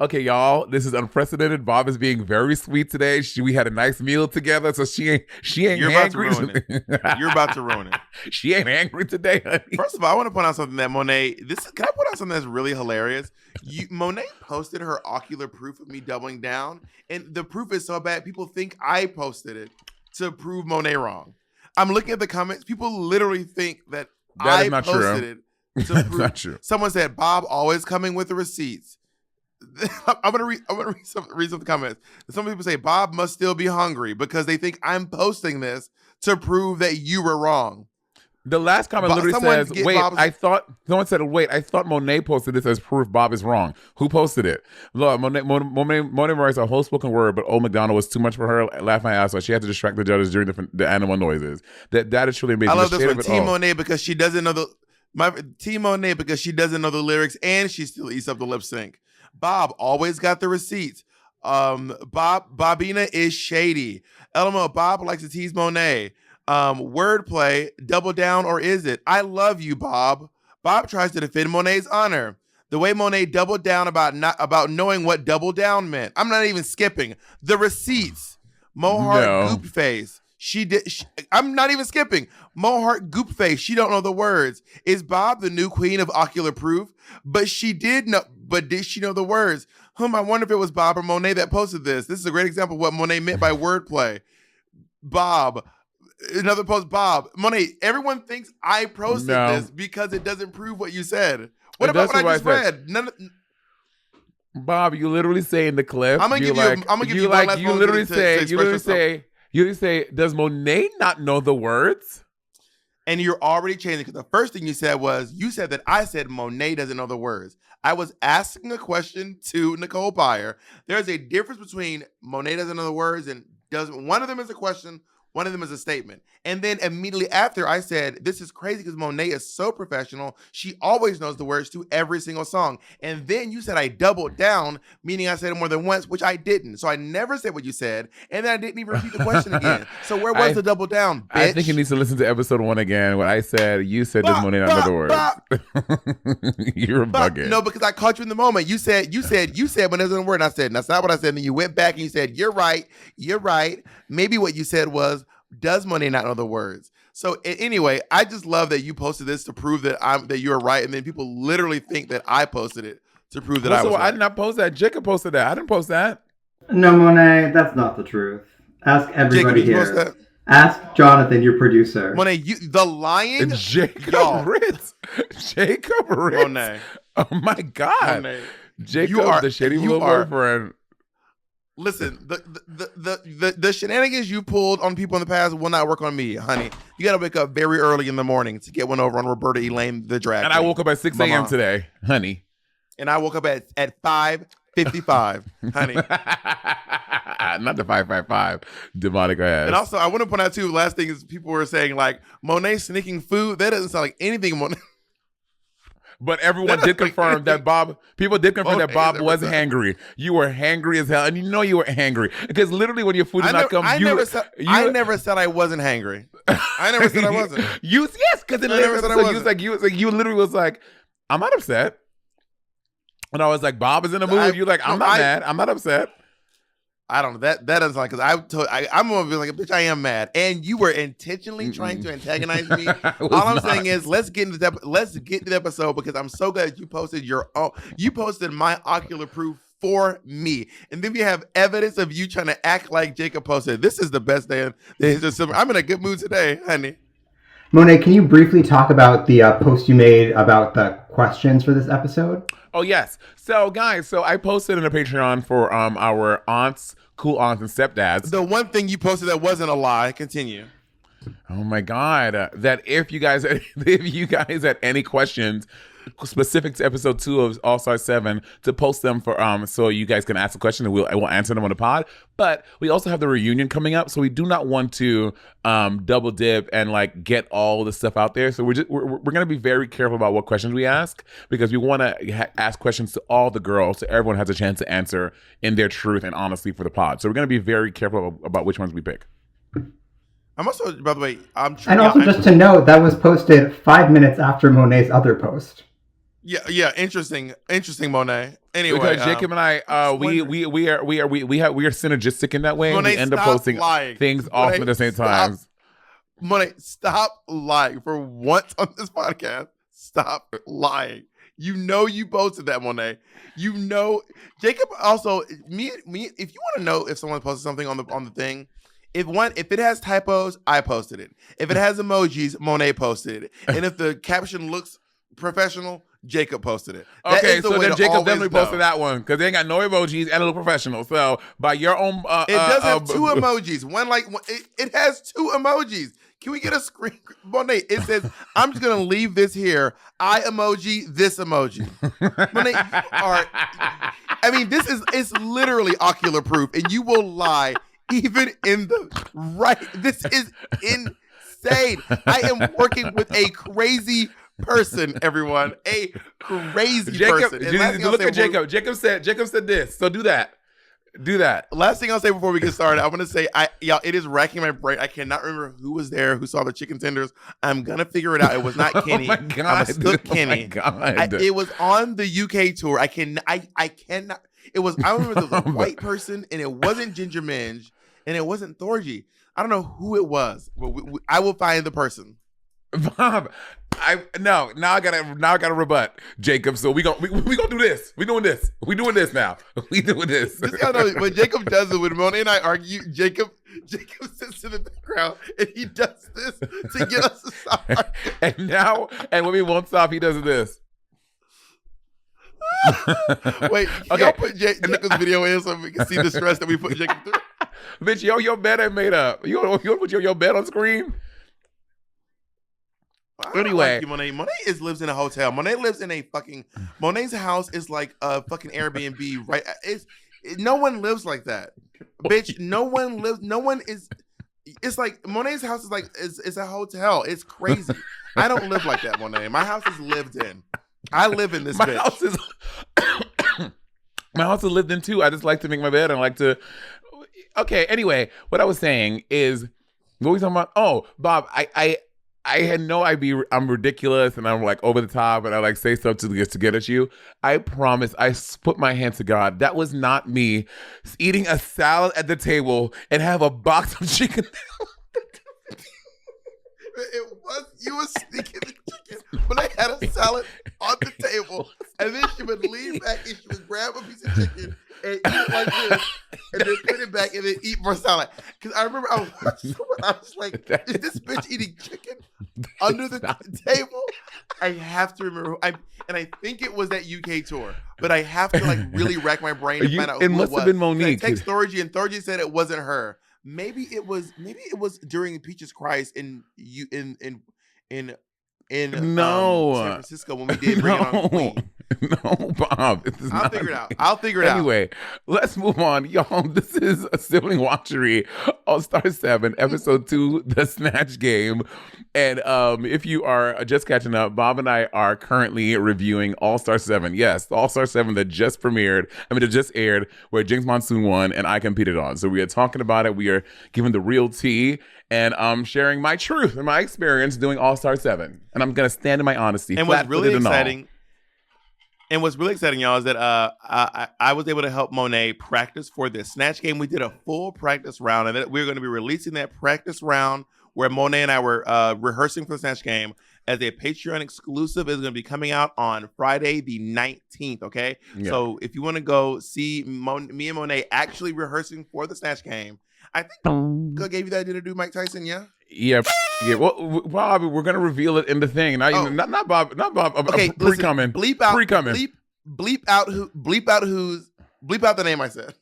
Okay, y'all, this is unprecedented. Bob is being very sweet today. We had a nice meal together, so she ain't You're angry. about to ruin it. You're about to ruin it. She ain't angry today, honey. First of all, I want to point out something that Monet. Can I point out something that's really hilarious? Monet posted her ocular proof of me doubling down, and the proof is so bad people think I posted it to prove Monet wrong. I'm looking at the comments. People literally think that I posted it to That's prove. not true. Someone said Bob always coming with the receipts. I'm gonna read some of the comments. Some people say Bob must still be hungry because they think I'm posting this to prove that you were wrong. The last comment literally says, wait, someone said, wait, I thought Monet posted this as proof Bob is wrong. Who posted it? Look, Monet writes a whole spoken word, but Old McDonald was too much for her. Laugh my ass off. She had to distract the judges during the animal noises. That is truly amazing. I love this one. Team Monet because she doesn't know Team Monet because she doesn't know the lyrics and she still eats up the lip sync. Bob always got the receipts. Bobina is shady. LMO, Bob likes to tease Monet. Wordplay, double down or is it? I love you, Bob. Bob tries to defend Monet's honor. The way Monet doubled down about knowing what double down meant. I'm not even skipping. The receipts. Mohart goop face. I'm not even skipping. Mohart goop face. She don't know the words. Is Bob the new queen of ocular proof? But did she know the words? I wonder if it was Bob or Monet that posted this. This is a great example of what Monet meant by wordplay. Bob. Another post, Bob. Monet, everyone thinks I posted this because it doesn't prove what you said. What about what I just read? Bob, you literally say in the clip. I'm gonna give you one last you literally say, does Monet not know the words? And you're already changing because the first thing you said that I said Monet doesn't know the words. I was asking a question to Nicole Byer. There's a difference between Monet doesn't know the words and doesn't. One of them is a question. One of them is a statement. And then immediately after I said, this is crazy because Monet is so professional. She always knows the words to every single song. And then you said I doubled down, meaning I said it more than once, which I didn't. So I never said what you said. And then I didn't even repeat the question again. So where was the double down, bitch? I think you need to listen to episode 1 again. What I said, you said does Monet not know the words. You're bugging. No, because I caught you in the moment. You said when there's a word. And I said, that's not what I said. And then you went back and you said, you're right. Maybe what you said was, does Monet not know the words? So anyway, I just love that you posted this to prove that you're right, and then people literally think that I posted it to prove that I was right. I did not post that. Jacob posted that. I didn't post that. No, Monet, that's not the truth. Ask everybody Jacob, here. Ask Jonathan, your producer. Monet, the lion. Jacob Ritz. Jacob Ritz. Monet. Oh my God. Monet. Jacob, the shady little boyfriend. Listen, the shenanigans you pulled on people in the past will not work on me, honey. You got to wake up very early in the morning to get one over on Roberta Elaine, the drag. And I woke up at 6 a.m. today, honey. And I woke up at 5:55, honey. Not the 555. Demonic ass. And also, I want to point out too, last thing is people were saying like, Monet sneaking food. That doesn't sound like anything Monet. But everyone did confirm that Bob. People did confirm that Bob was hangry. You were hangry as hell, and you know you were hangry because literally when your food did not come, I never said I wasn't hangry. I never said I wasn't. Yes, because in the episode you literally was like, I'm not upset, and I was like, Bob is in the mood. You're like, I'm not mad. I'm not upset. I don't know. That doesn't like because I'm gonna be like, bitch, I am mad, and you were intentionally trying to antagonize me. All I'm saying is, let's get into the episode because I'm so glad you posted you posted my ocular proof for me, and then we have evidence of you trying to act like Jacob posted. This is the best day. I'm in a good mood today, honey. Monet, can you briefly talk about the post you made about the questions for this episode? Oh, yes. So, guys, I posted in a Patreon for our aunts, cool aunts and stepdads. The one thing you posted that wasn't a lie. Continue. Oh, my God. That if you guys had any questions specific to episode 2 of All Star 7 to post them for so you guys can ask a question and we'll answer them on the pod. But we also have the reunion coming up, so we do not want to double dip and like get all the stuff out there. So we're gonna be very careful about what questions we ask because we want to ask questions to all the girls so everyone has a chance to answer in their truth and honesty for the pod. So we're gonna be very careful about which ones we pick. I'm also, by the way, just to note, that was posted 5 minutes after Monet's other post. Yeah. Interesting, Monet. Anyway, Because Jacob and I, we are synergistic in that way. Monet, we end up stop posting lying. things Monet, often at the same stop. time. Monet, stop lying for once on this podcast. Stop lying. You know you posted that, Monet. You know, Jacob also me. If you want to know if someone posted something on the thing, if it has typos, I posted it. If it has emojis, Monet posted it. And if the caption looks professional, Jacob posted it. Okay, so then Jacob definitely posted that one because they ain't got no emojis and a little professional. So by your own, it does have two emojis. It has two emojis. Can we get a screen? Monet, it says, I'm just going to leave this here. I emoji, this emoji. Monet, it's literally ocular proof, and you will lie even in the right. This is insane. I am working with a crazy person, everyone. A crazy person. Look at Jacob. Jacob said this. So do that. Last thing I'll say before we get started, I'm gonna say, y'all, it is racking my brain. I cannot remember who was there, who saw the chicken tenders. I'm gonna figure it out. It was not Kenny. Oh my God, I mistook Kenny. Oh my God. It was on the UK tour. I cannot. It was. I remember there was a white person, and it wasn't Ginger Minge, and it wasn't Thorgy. I don't know who it was, but I will find the person. Bob, now I gotta rebut Jacob. So we gonna do this. We doing this now. We doing this. When Jacob does it, when Monet and I argue, Jacob sits in the background and he does this to get us to stop. and when we won't stop, he does this. Wait, y'all put Jacob's video in so we can see the stress that we put Jacob through. Bitch, your bed ain't made up. You want to put your bed on screen? Anyway, Monet lives in a hotel. Monet lives in a fucking. Monet's house is like a fucking Airbnb, right? No one lives like that, bitch. No one lives. No one is. It's like Monet's house is a hotel. It's crazy. I don't live like that, Monet. My house is lived in. I live in this. My bitch. house is. My house is lived in too. I just like to make my bed and like to. Okay. Anyway, what I was saying is, what were we talking about? Oh, Bob, I'm ridiculous and I'm like over the top and I like say stuff to get at you. I promise, I put my hand to God. That was not me eating a salad at the table and have a box of chicken. It was, you were sneaking the chicken, but I had a salad on the table, and then she would lean back and she would grab a piece of chicken and eat it like this, and then put it back and then eat more salad. Because I remember I was watching someone, I was like, is this bitch eating chicken under the table? I have to remember, and I think it was that UK tour, but I have to like really rack my brain to find out who it was. It must have been Monique. I text Thorgy, and Thorgy said it wasn't her. Maybe it was during Peaches Christ in San Francisco when we did Bring It On Queen. No, Bob. I'll figure it out. Anyway, let's move on. Y'all, this is a Sibling Watchery All-Star 7, Episode 2, The Snatch Game. And if you are just catching up, Bob and I are currently reviewing All-Star 7. Yes, the All-Star 7 that just aired, where Jinx Monsoon won and I competed on. So we are talking about it. We are giving the real tea. And I'm sharing my truth and my experience doing All-Star 7. And I'm going to stand in my honesty. And what's really exciting... And what's really exciting, y'all, is that I was able to help Monet practice for this Snatch Game. We did a full practice round, and we're going to be releasing that practice round where Monet and I were rehearsing for the Snatch Game as a Patreon exclusive. It's going to be coming out on Friday the 19th, okay? Yeah. So if you want to go see me and Monet actually rehearsing for the Snatch Game, I think I gave you that idea to do Mike Tyson, yeah? Yeah. Well, Bob, we're gonna reveal it in the thing. Not Bob. Okay, pre-coming. Bleep out. Pre-coming. Bleep out the name I said.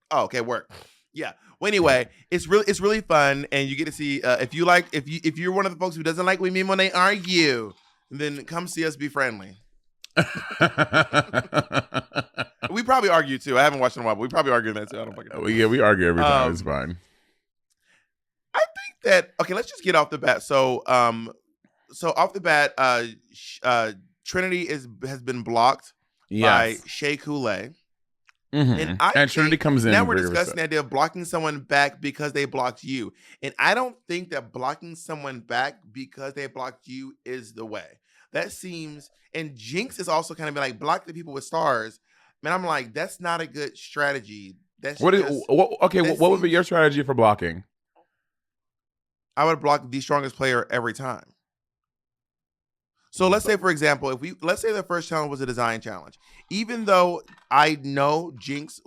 Oh, okay, work. Yeah. Well, anyway, it's really fun, and you get to see if you're one of the folks who doesn't like when me and Monet argue, then come see us be friendly. We probably argue too. I haven't watched in a while, but we probably argue that too. I don't fucking know. Yeah, we argue every time. It's fine. I think that let's just get off the bat. So off the bat, Trinity has been blocked by Shea Coulee. Mm-hmm. And Trinity comes in. Now we're discussing the idea of blocking someone back because they blocked you. And I don't think that blocking someone back because they blocked you is the way. That seems, and Jinx is also kind of like block the people with stars. Man, I'm like, that's not a good strategy. That's What would be your seems- strategy for blocking? I would block the strongest player every time. So let's say, for example, let's say the first challenge was a design challenge. Even though I know Jinx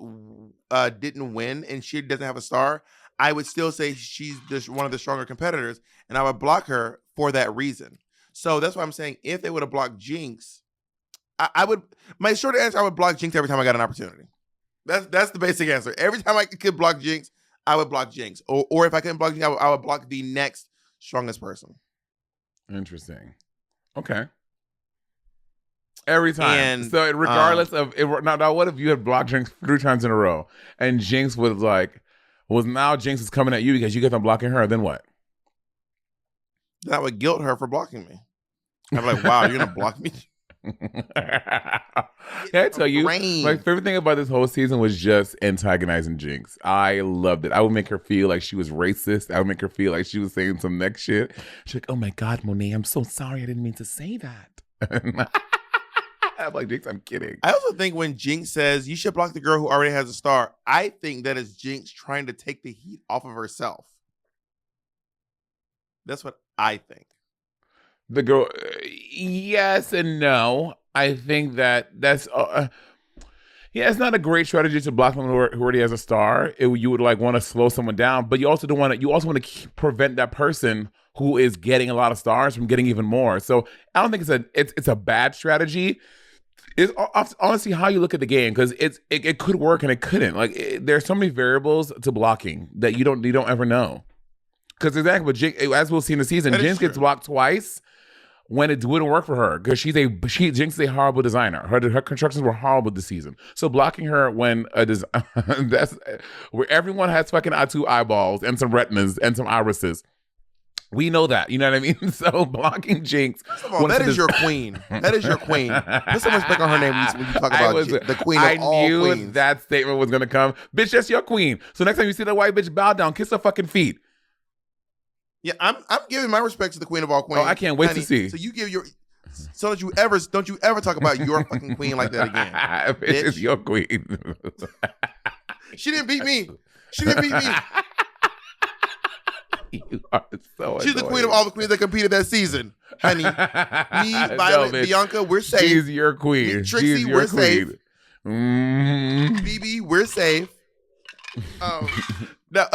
didn't win and she doesn't have a star, I would still say she's one of the stronger competitors, and I would block her for that reason. So that's why I'm saying if they would have blocked Jinx, I would. My short answer, I would block Jinx every time I got an opportunity. That's the basic answer. Every time I could block Jinx, I would block Jinx. Or if I couldn't block Jinx, I would block the next strongest person. Interesting. Okay. Every time. And, so regardless of now, what if you had blocked Jinx 3 times in a row and Jinx was now Jinx is coming at you because you get them blocking her, then what? That would guilt her for blocking me. I'm like, wow, you're gonna block me? Can I tell you, my favorite thing about this whole season was just antagonizing Jinx. I loved it. I would make her feel like she was racist. I would make her feel like she was saying some next shit. She's like, oh my God, Monet, I'm so sorry. I didn't mean to say that. I'm like, Jinx, I'm kidding. I also think when Jinx says you should block the girl who already has a star, I think that is Jinx trying to take the heat off of herself. That's what I think. The girl, yes and no. I think that's it's not a great strategy to block someone who already has a star. You would like want to slow someone down, but you also don't want to. You also want to prevent that person who is getting a lot of stars from getting even more. So I don't think it's a bad strategy. It's honestly how you look at the game, because it could work and it couldn't. Like there's so many variables to blocking that you don't ever know. Because exactly what Jinx, as we'll see in the season, Jinx gets blocked twice when it wouldn't work for her because Jinx is a horrible designer. Her constructions were horrible this season. So blocking her when that's where everyone has fucking 2 eyeballs and some retinas and some irises. We know that, you know what I mean? So blocking Jinx. First of all, that is your queen. That is your queen. Put some respect on her name when you talk about the queen of all queens. I knew that statement was gonna come. Bitch, that's your queen. So next time you see that white bitch, bow down, kiss her fucking feet. Yeah, I'm giving my respect to the queen of all queens. Oh, I can't wait to see. So you give your, so that don't you ever talk about your fucking queen like that again. Bitch, it's your queen. She didn't beat me. She didn't beat me. You are so She's the queen of all the queens that competed that season, honey. Me, Violet, Bianca, we're safe. She's your queen. Me, Trixie, we're safe. Mm-hmm. BB, we're safe. Now,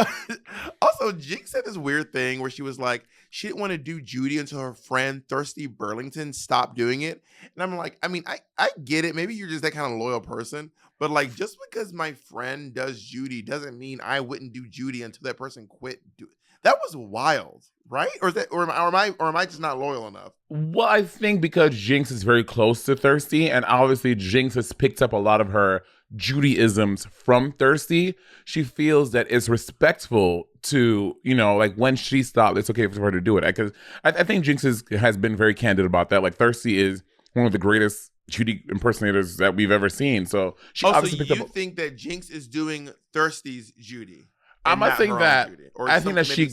also, Jinx said this weird thing where she was like, she didn't want to do Judy until her friend Thirsty Burlington stopped doing it. And I'm like, I mean, I get it. Maybe you're just that kind of loyal person. But like, just because my friend does Judy doesn't mean I wouldn't do Judy until that person quit doing it. That was wild, right? Or am I just not loyal enough? Well, I think because Jinx is very close to Thirsty, and obviously Jinx has picked up a lot of her Judy-isms from Thirsty, she feels that it's respectful to, like when she stopped, it's okay for her to do it. Because I think Jinx has been very candid about that. Like Thirsty is one of the greatest Judy impersonators that we've ever seen. So she obviously picked up. You think that Jinx is doing Thirsty's Judy? I'm not saying that. I think that she,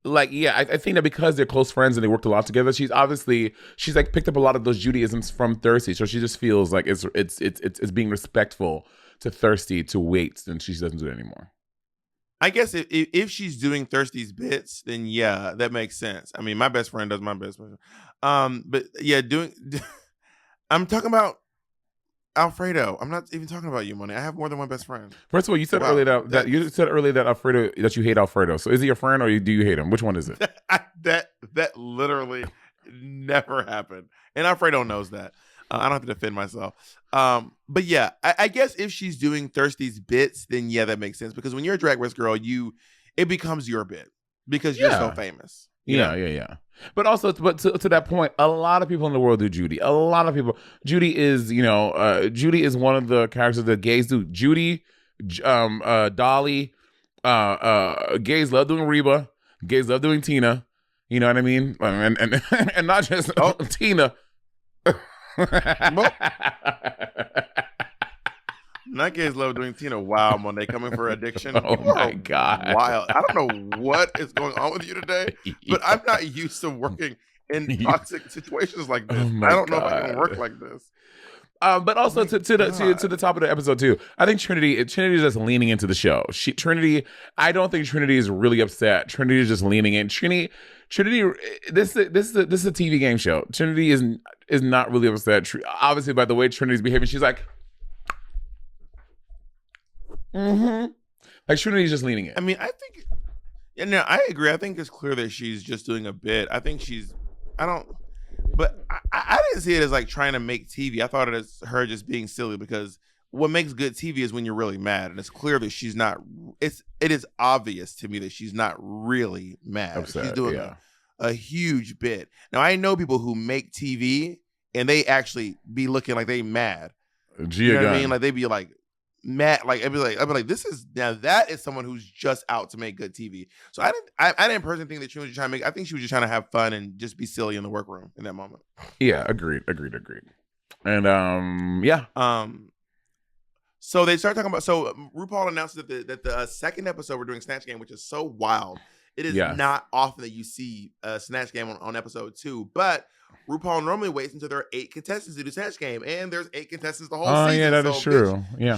I think that because they're close friends and they worked a lot together, she's like picked up a lot of those Judaisms from Thirsty. So she just feels like it's being respectful to Thirsty to wait, and she doesn't do it anymore. I guess if she's doing Thirsty's bits, then yeah, that makes sense. I mean, my best friend does my best friend. But yeah, I'm talking about Alfredo. I'm not even talking about you, Monet. I have more than one best friend. First of all, you said earlier that Alfredo, that you hate Alfredo. So is he your friend or do you hate him? Which one is it? that literally never happened, and Alfredo knows that. I don't have to defend myself. But yeah, I guess if she's doing Thirsty's bits, then yeah, that makes sense. Because when you're a Drag Race girl, it becomes your bit because you're so famous. Yeah. But also, to that point, a lot of people in the world do Judy. A lot of people. Judy is, Judy is one of the characters that gays do. Judy, Dolly, gays love doing Reba. Gays love doing Tina. You know what I mean? And not just Tina. Not gays love doing Tina. Wow, Monet coming for addiction. Oh my God. Wild. I don't know what is going on with you today, but I'm not used to working in toxic situations like this. Oh I don't know if I God. can work like this. But also My to the top of the episode too. I think Trinity is just leaning into the show. Trinity. I don't think Trinity is really upset. Trinity is just leaning in. Trinity. This is a TV game show. Trinity is not really upset. Obviously, by the way Trinity's behaving, she's like, like Trinity's just leaning in. I mean, I think, yeah, no, I agree. I think it's clear that she's just doing a bit. I think but I didn't see it as like trying to make TV. I thought it as her just being silly, because what makes good TV is when you're really mad, and it's clear that she's not. It is obvious to me that she's not really mad. Upset, she's doing a huge bit. Now I know people who make TV and they actually be looking like they mad. You know what I mean? Like they be like mad. Like I'd be like, this is, now that is someone who's just out to make good TV. So I didn't personally think that she was just trying to make. I think she was just trying to have fun and just be silly in the workroom in that moment. Yeah, agreed. And yeah. So they start talking about. So RuPaul announced that the second episode we're doing Snatch Game, which is so wild. It is not often that you see a Snatch Game on episode 2, but RuPaul normally waits until there are 8 contestants to do Snatch Game, and there's 8 contestants the whole season. Oh yeah, that is true. Yeah,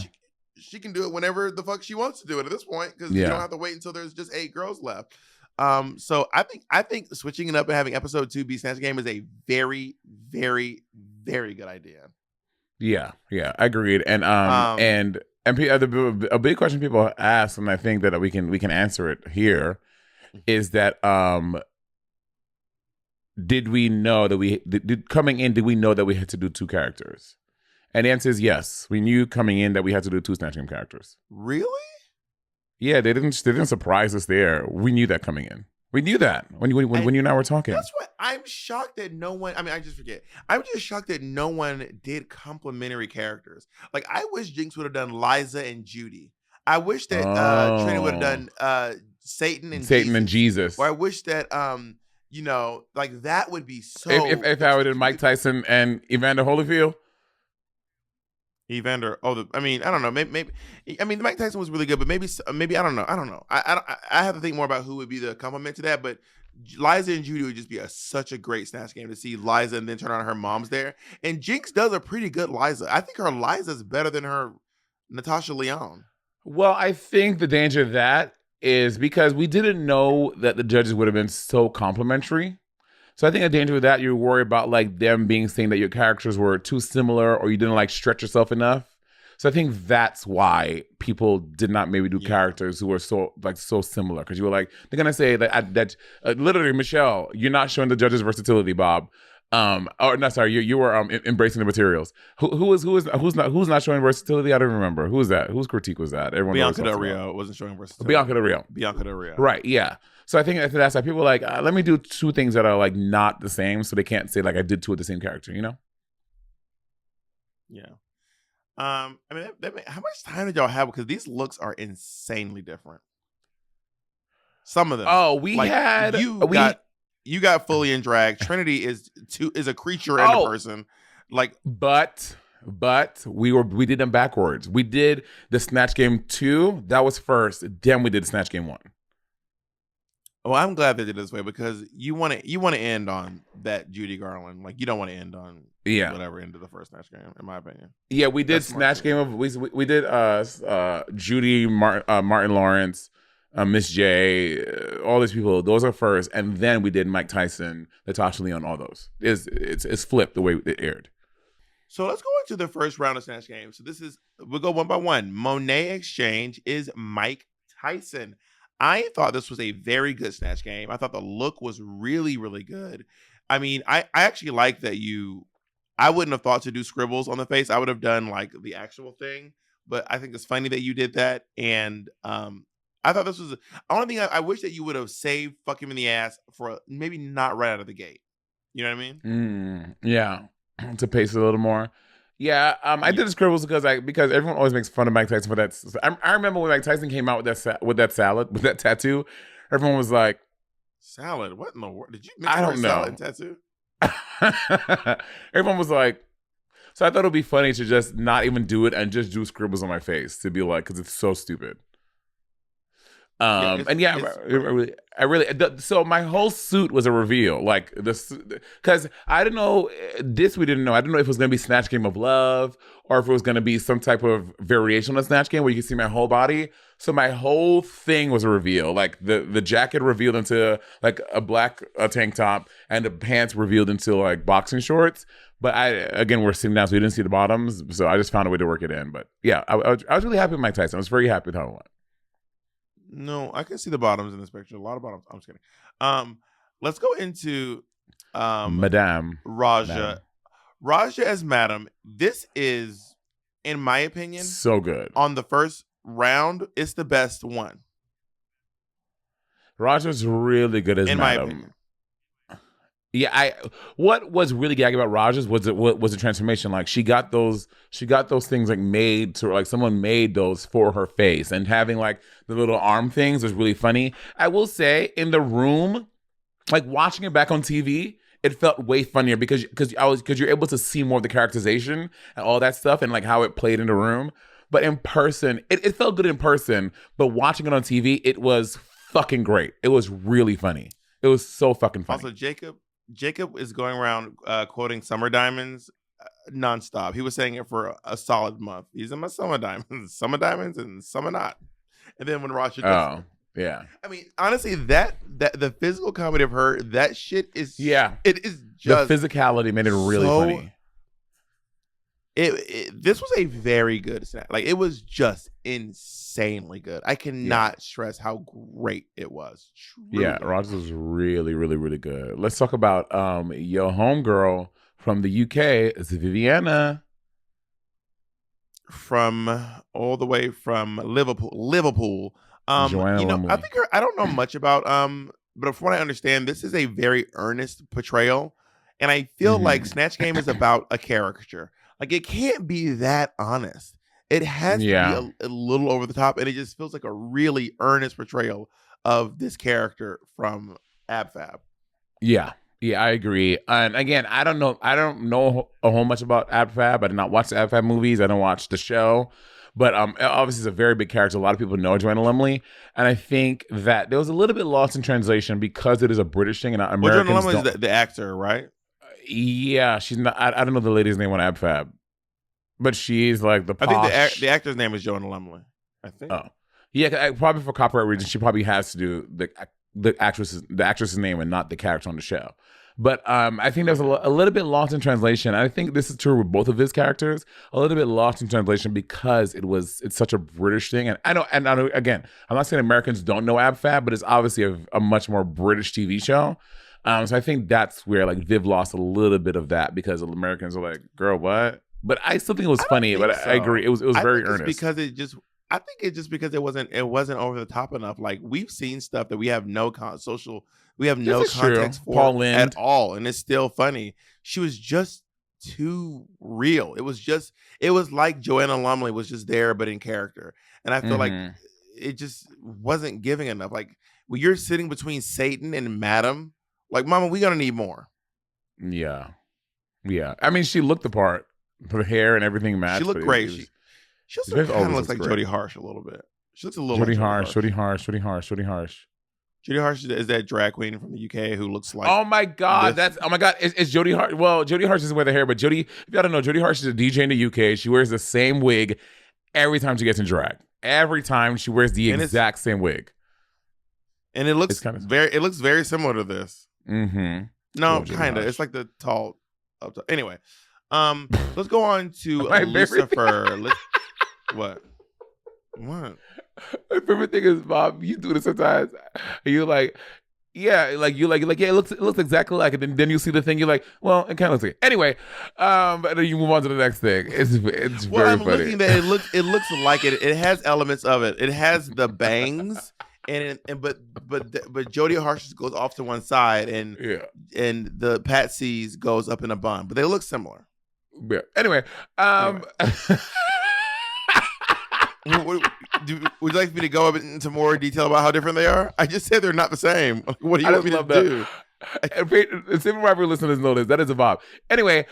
she can do it whenever the fuck she wants to do it at this point, because you don't have to wait until there's just 8 girls left. So I think switching it up and having episode 2 be Snatch Game is a very, very, very good idea. Yeah, agreed. And a big question people ask, and I think that we can answer it here, is that did we know that coming in, did we know that we had to do 2 characters? And the answer is yes. We knew coming in that we had to do 2 Snatch Game characters. Really? Yeah, they didn't surprise us there. We knew that coming in. We knew that when you and I were talking. That's what I'm shocked that no one. I mean, I just forget. I'm just shocked that no one did complimentary characters. Like, I wish Jinx would have done Liza and Judy. I wish that Trinity would have done Satan and Jesus. Or I wish that like that would be so. If I would have done Mike Tyson and Evander Holyfield. Evander, I don't know. Maybe. I mean, Mike Tyson was really good, but maybe I don't know. I have to think more about who would be the complement to that. But Liza and Judy would just be such a great Snatch Game to see Liza and then turn on her mom's there. And Jinx does a pretty good Liza. I think her Liza's better than her Natasha Lyonne. Well, I think the danger of that is because we didn't know that the judges would have been so complimentary. So I think the danger with that, you're worried about like them saying that your characters were too similar or you didn't like stretch yourself enough. So I think that's why people did not maybe do characters who were so similar, because you were like, they're gonna say that literally, Michelle, you're not showing the judges' versatility, Bob. You were embracing the materials. Who's not showing versatility? I don't remember. Who was that? Whose critique was that? Everyone Bianca Del Rio wasn't showing versatility. Bianca Del Rio. Right. Yeah. So I think that's why people are like, let me do 2 things that are like not the same, so they can't say like I did 2 of the same character. You know? Yeah. I mean, how much time did y'all have? Because these looks are insanely different. Some of them. Oh, you got fully in drag. Trinity is a creature and a person. Like, but we did them backwards. We did the Snatch Game 2. That was first. Then we did Snatch Game 1. Well, I'm glad they did it this way, because you want to end on that Judy Garland. Like, you don't want to end on whatever end of the first Snatch Game, in my opinion. Yeah, we did Snatch Game of we did Judy, Martin Lawrence, Miss J, all these people. Those are first, and then we did Mike Tyson, Natasha Lyonne, all those. It's flipped the way it aired. So let's go into the first round of Snatch Game. So we'll go one by one. Monet Exchange is Mike Tyson. I thought this was a very good Snatch Game. I thought the look was really, really good. I mean, I actually like that I wouldn't have thought to do scribbles on the face. I would have done like the actual thing, but I think it's funny that you did that. And I thought this was the only thing I wish that you would have saved fuck him in the ass for maybe not right out of the gate. You know what I mean? Yeah. To pace it a little more. Yeah, I did the scribbles because everyone always makes fun of Mike Tyson for that. I remember when Mike Tyson came out with that salad, with that tattoo, everyone was like, "Salad? What in the world? Did you make I don't know. Salad tattoo?" Everyone was like, so I thought it would be funny to just not even do it and just do scribbles on my face, to be like, because it's so stupid. And yeah, so my whole suit was a reveal, like this, because I didn't know this. We didn't know. I didn't know if it was going to be Snatch Game of Love or if it was going to be some type of variation on Snatch Game where you can see my whole body. So my whole thing was a reveal. Like the jacket revealed into like a black tank top, and the pants revealed into like boxing shorts. But we're sitting down, so we didn't see the bottoms. So I just found a way to work it in. But yeah, I was really happy with Mike Tyson. I was very happy with how it went. No, I can see the bottoms in this picture. A lot of bottoms. I'm just kidding. Let's go into Madame Raja. Madame. Raja as Madam. This is, in my opinion, So good. on the first round, it's the best one. Raja's really good as in Madam. my opinion. Yeah, what was really gagging about Raja's was the transformation. Like she got those things like made to, like someone made those for her face, and having like the little arm things was really funny. I will say, in the room, like watching it back on TV, it felt way funnier because you're able to see more of the characterization and all that stuff and like how it played in the room. But in person, it felt good in person, but watching it on TV, it was fucking great. It was really funny. It was so fucking funny. Also, Jacob is going around quoting Summer Diamonds nonstop. He was saying it for a solid month. These are my summer diamonds, and summer not. And then when Raja does, yeah. I mean, honestly, that the physical comedy of her, that shit is it is just the physicality made it really funny. This was a very good snap. Like, it was just insanely good. I cannot stress how great it was. Truly. Yeah, Rogers was really, really, really good. Let's talk about your homegirl from the UK, is Vivienne. From all the way from Liverpool. Joanna Lumley. I think I don't know much about but from what I understand, this is a very earnest portrayal. And I feel like Snatch Game is about a caricature. Like, it can't be that honest. It has to be a little over the top, and it just feels like a really earnest portrayal of this character from AbFab. Yeah, I agree. And again, I don't know a whole much about AbFab. I did not watch the AbFab movies. I don't watch the show. But obviously, it's a very big character. A lot of people know Joanna Lumley, and I think that there was a little bit lost in translation because it is a British thing, and Americans Joanna Lumley is the actor, right? Yeah, she's not. I don't know the lady's name on AbFab, but she's like the posh. I think the actor's name is Joanna Lumley. I think. Oh, yeah. Probably for copyright reasons, she probably has to do the actress's name and not the character on the show. But I think there's a little bit lost in translation. I think this is true with both of his characters. A little bit lost in translation because it's such a British thing. And I know again, I'm not saying Americans don't know AbFab, but it's obviously a much more British TV show. So I think that's where like Viv lost a little bit of that because Americans are like, girl, what? But I still think it was funny. But I agree, it was very earnest. I think it's just because it wasn't over the top enough. Like, we've seen stuff that we have no context for Paul Lynde. at all, and it's still funny. She was just too real. It was like Joanna Lumley was just there but in character, and I feel like it just wasn't giving enough. Like, when you're sitting between Satan and Madam, like, mama, we gonna need more. Yeah. I mean, she looked the part. Her hair and everything matched. She looked great. She also kind of looks like Jodie Harsh a little bit. She looks a little Jodie like Jodie Harsh. Jodie Harsh is that drag queen from the UK who looks like. Oh my god, it's Jodie Harsh. Well, Jodie Harsh doesn't wear the hair, but Jodie, if y'all don't know, Jodie Harsh is a DJ in the UK. She wears the same wig every time she gets in drag. Every time she wears the exact same wig. And it looks very similar to this. Mm-hmm. No, kind of. It's like the tall. Anyway, let's go on to Lucifer. What? My favorite thing is, Bob, you do this sometimes. You're like, yeah, it looks exactly like it. And then you see the thing, you're like, well, it kind of looks like it. Anyway, but then you move on to the next thing. It's very funny. Looking at it looks like it. It has elements of it. It has the bangs. But Jodie Harsh goes off to one side, and the Patsy's goes up in a bun, but they look similar. Yeah. Anyway, would you like me to go into more detail about how different they are? I just said they're not the same. What do you want me to do? Simple Rapper listeners know this. That is a vibe. Anyway,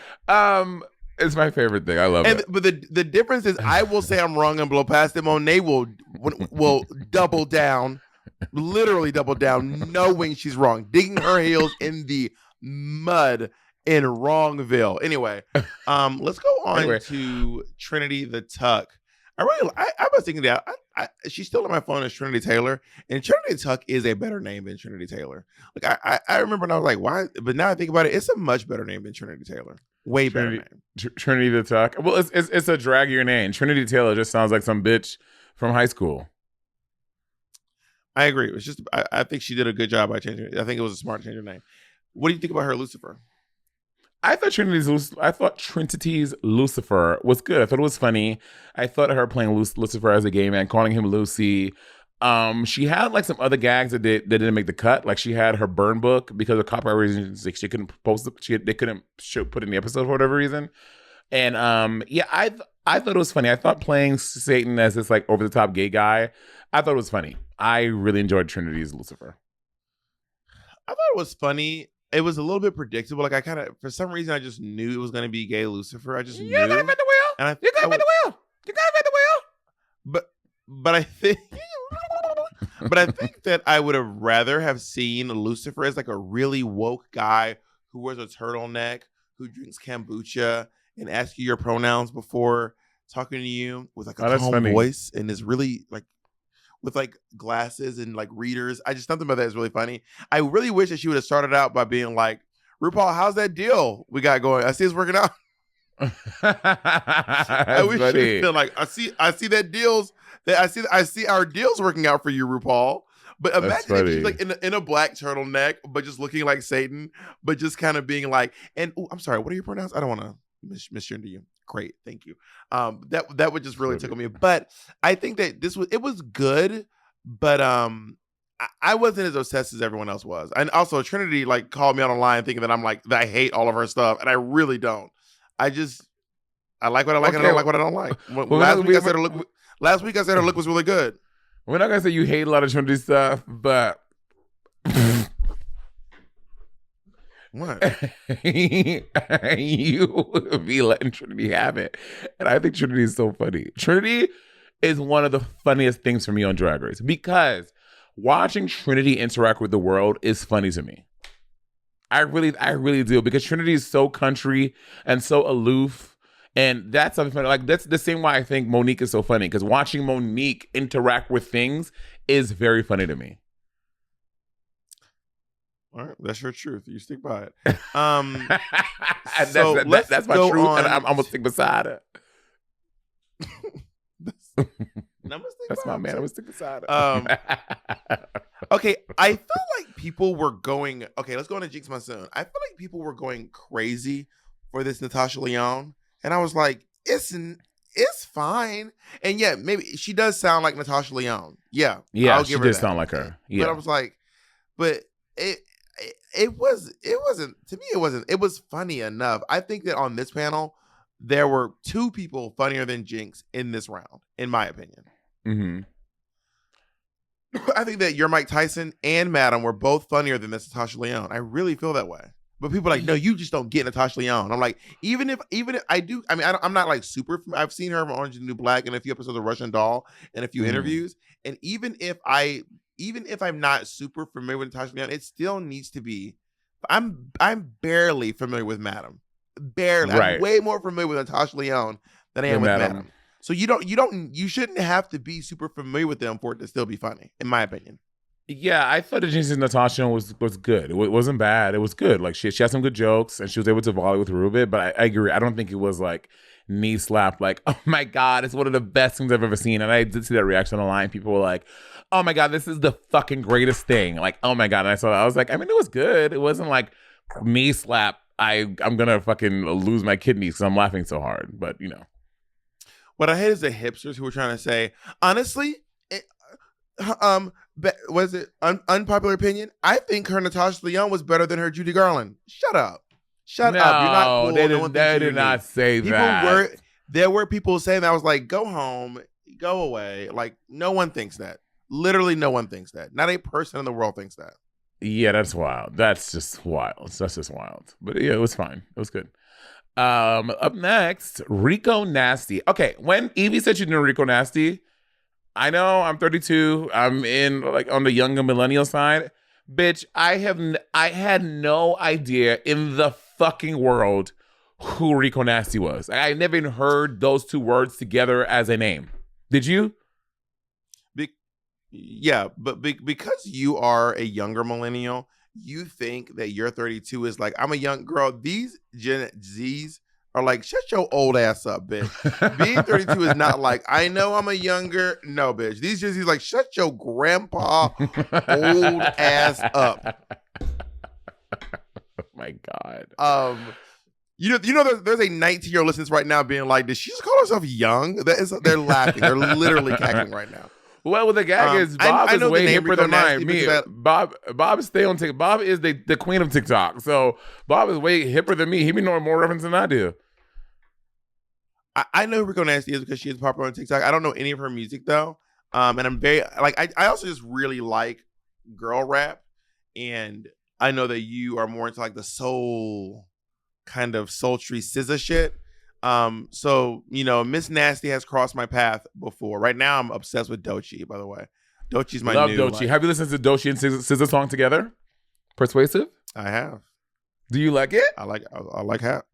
it's my favorite thing. I love it. But the difference is, I will say I'm wrong and blow past it. Monet will double down Literally doubled down, knowing she's wrong, digging her heels in the mud in Wrongville. Anyway, let's go on to Trinity the Tuck. I was thinking that she's still on my phone as Trinity Taylor, and Trinity Tuck is a better name than Trinity Taylor. Like I remember, and I was like, why? But now I think about it, it's a much better name than Trinity Taylor. Way better name. Trinity the Tuck. Well, it's a draggier name. Trinity Taylor just sounds like some bitch from high school. I agree. It's just I think she did a good job by changing it. I think it was a smart change of name. What do you think about her Lucifer? I thought Trinity's Lucifer was good. I thought it was funny. I thought her playing Lucifer as a gay man, calling him Lucy. She had like some other gags that didn't make the cut. Like she had her burn book because of copyright reasons. Like she couldn't post it. They couldn't put it in the episode for whatever reason. And I thought it was funny. I thought playing Satan as this like over the top gay guy, I thought it was funny. I really enjoyed Trinity's Lucifer. I thought it was funny. It was a little bit predictable. Like I kind of, for some reason, I just knew it was going to be gay Lucifer. I just knew. You gotta invent the wheel. You gotta invent the wheel. You gotta invent the wheel. But I think, but I think that I would have rather have seen Lucifer as like a really woke guy who wears a turtleneck, who drinks kombucha, and asks you your pronouns before talking to you with like a calm voice and is really like with like glasses and like readers. I just something about that is really funny. I really wish that she would have started out by being like, RuPaul, how's that deal we got going? I see it's working out. I wish she would feel like I see that deals that I see our deals working out for you, RuPaul. But imagine if she's like in a black turtleneck, but just looking like Satan, but just kind of being like, and I'm sorry, what are your pronouns? I don't want to misgender you. Great, thank you. That would just really tickle me. But I think that it was good, but I wasn't as obsessed as everyone else was. And also Trinity like called me on the line thinking that I'm like that I hate all of her stuff, and I really don't. I like what I like and I don't like what I don't like. Last week I said her look was really good. We're not gonna say you hate a lot of Trinity stuff, but what? You be letting Trinity have it. And I think Trinity is so funny. Trinity is one of the funniest things for me on Drag Race because watching Trinity interact with the world is funny to me. I really do, because Trinity is so country and so aloof. And that's something funny. Like that's the same why I think Monique is so funny, because watching Monique interact with things is very funny to me. All right, that's your truth. You stick by it. That's my truth, and I'm gonna stick beside it. That's my man. I'm gonna stick beside it. Okay, I felt like people were going. Okay, let's go on to Jinx Monsoon. I feel like people were going crazy for this Natasha Lyonne, and I was like, it's fine. And yeah, maybe she does sound like Natasha Lyonne. Yeah, I'll give her that. Sound like her. Yeah, but I was like, but it wasn't to me. It was funny enough. I think that on this panel, there were two people funnier than Jinx in this round, in my opinion. Mm-hmm. I think that your Mike Tyson and Madam were both funnier than this Natasha Lyonne. I really feel that way. But people are like, no, you just don't get Natasha Lyonne. I'm like, even if I do, I mean, I'm not like super. I've seen her on Orange is the New Black and a few episodes of Russian Doll and a few interviews. And even if I'm not super familiar with Natasha Lyonne, it still needs to be. I'm barely familiar with Madam. Barely. Right. I'm way more familiar with Natasha Lyonne than I am with Madam. So you shouldn't have to be super familiar with them for it to still be funny, in my opinion. Yeah, I thought the Jinx and Natasha was good. It wasn't bad. It was good. Like she had some good jokes and she was able to volley with Rubit. But I agree. I don't think it was like knee slap. Like, oh my God, it's one of the best things I've ever seen. And I did see that reaction online. People were like, oh my God, this is the fucking greatest thing. Like, oh my God. And I saw that. I was like, I mean, it was good. It wasn't like knee slap. I'm gonna fucking lose my kidneys because I'm laughing so hard. But you know. What I hate is the hipsters who were trying to say, honestly, was it unpopular opinion? I think her Natasha Lyonne was better than her Judy Garland. Shut up. You're not cool. They did not say that. There were people saying that. I was like, go home, go away. Like, no one thinks that. Literally no one thinks that. Not a person in the world thinks that. Yeah, that's wild. That's just wild. That's just wild. But yeah, it was fine. It was good. Up next, Rico Nasty. Okay, when Evie said she did Rico Nasty, I know I'm 32. I'm in like on the younger millennial side. Bitch, I had no idea in the fucking world who Rico Nasty was. I never even heard those two words together as a name. Did you? Yeah, but because you are a younger millennial, you think that you're 32 is like, I'm a young girl. These Gen Zs are like, shut your old ass up, bitch. Being 32 is not like, I know I'm a younger. No, bitch. These Gen Zs like, shut your grandpa old ass up. Oh my God. You know, there's a 19-year-old listening to this right now being like, did she just call herself young? They're laughing. They're literally cackling right now. Well, the gag is Bob is way hipper than mine. Bob stay on TikTok. Bob is the queen of TikTok. So Bob is way hipper than me. He be knowing more references than I do. I know who Rico Nasty is because she is popular on TikTok. I don't know any of her music though. And I'm very like I also just really like girl rap. And I know that you are more into like the soul kind of sultry SZA shit. So, you know, Miss Nasty has crossed my path before. Right now, I'm obsessed with Doechii, by the way. Doechii's my Love new... Doechii. Like, have you listened to Doechii and SZA song together? Persuasive? I have. Do you like it? I like half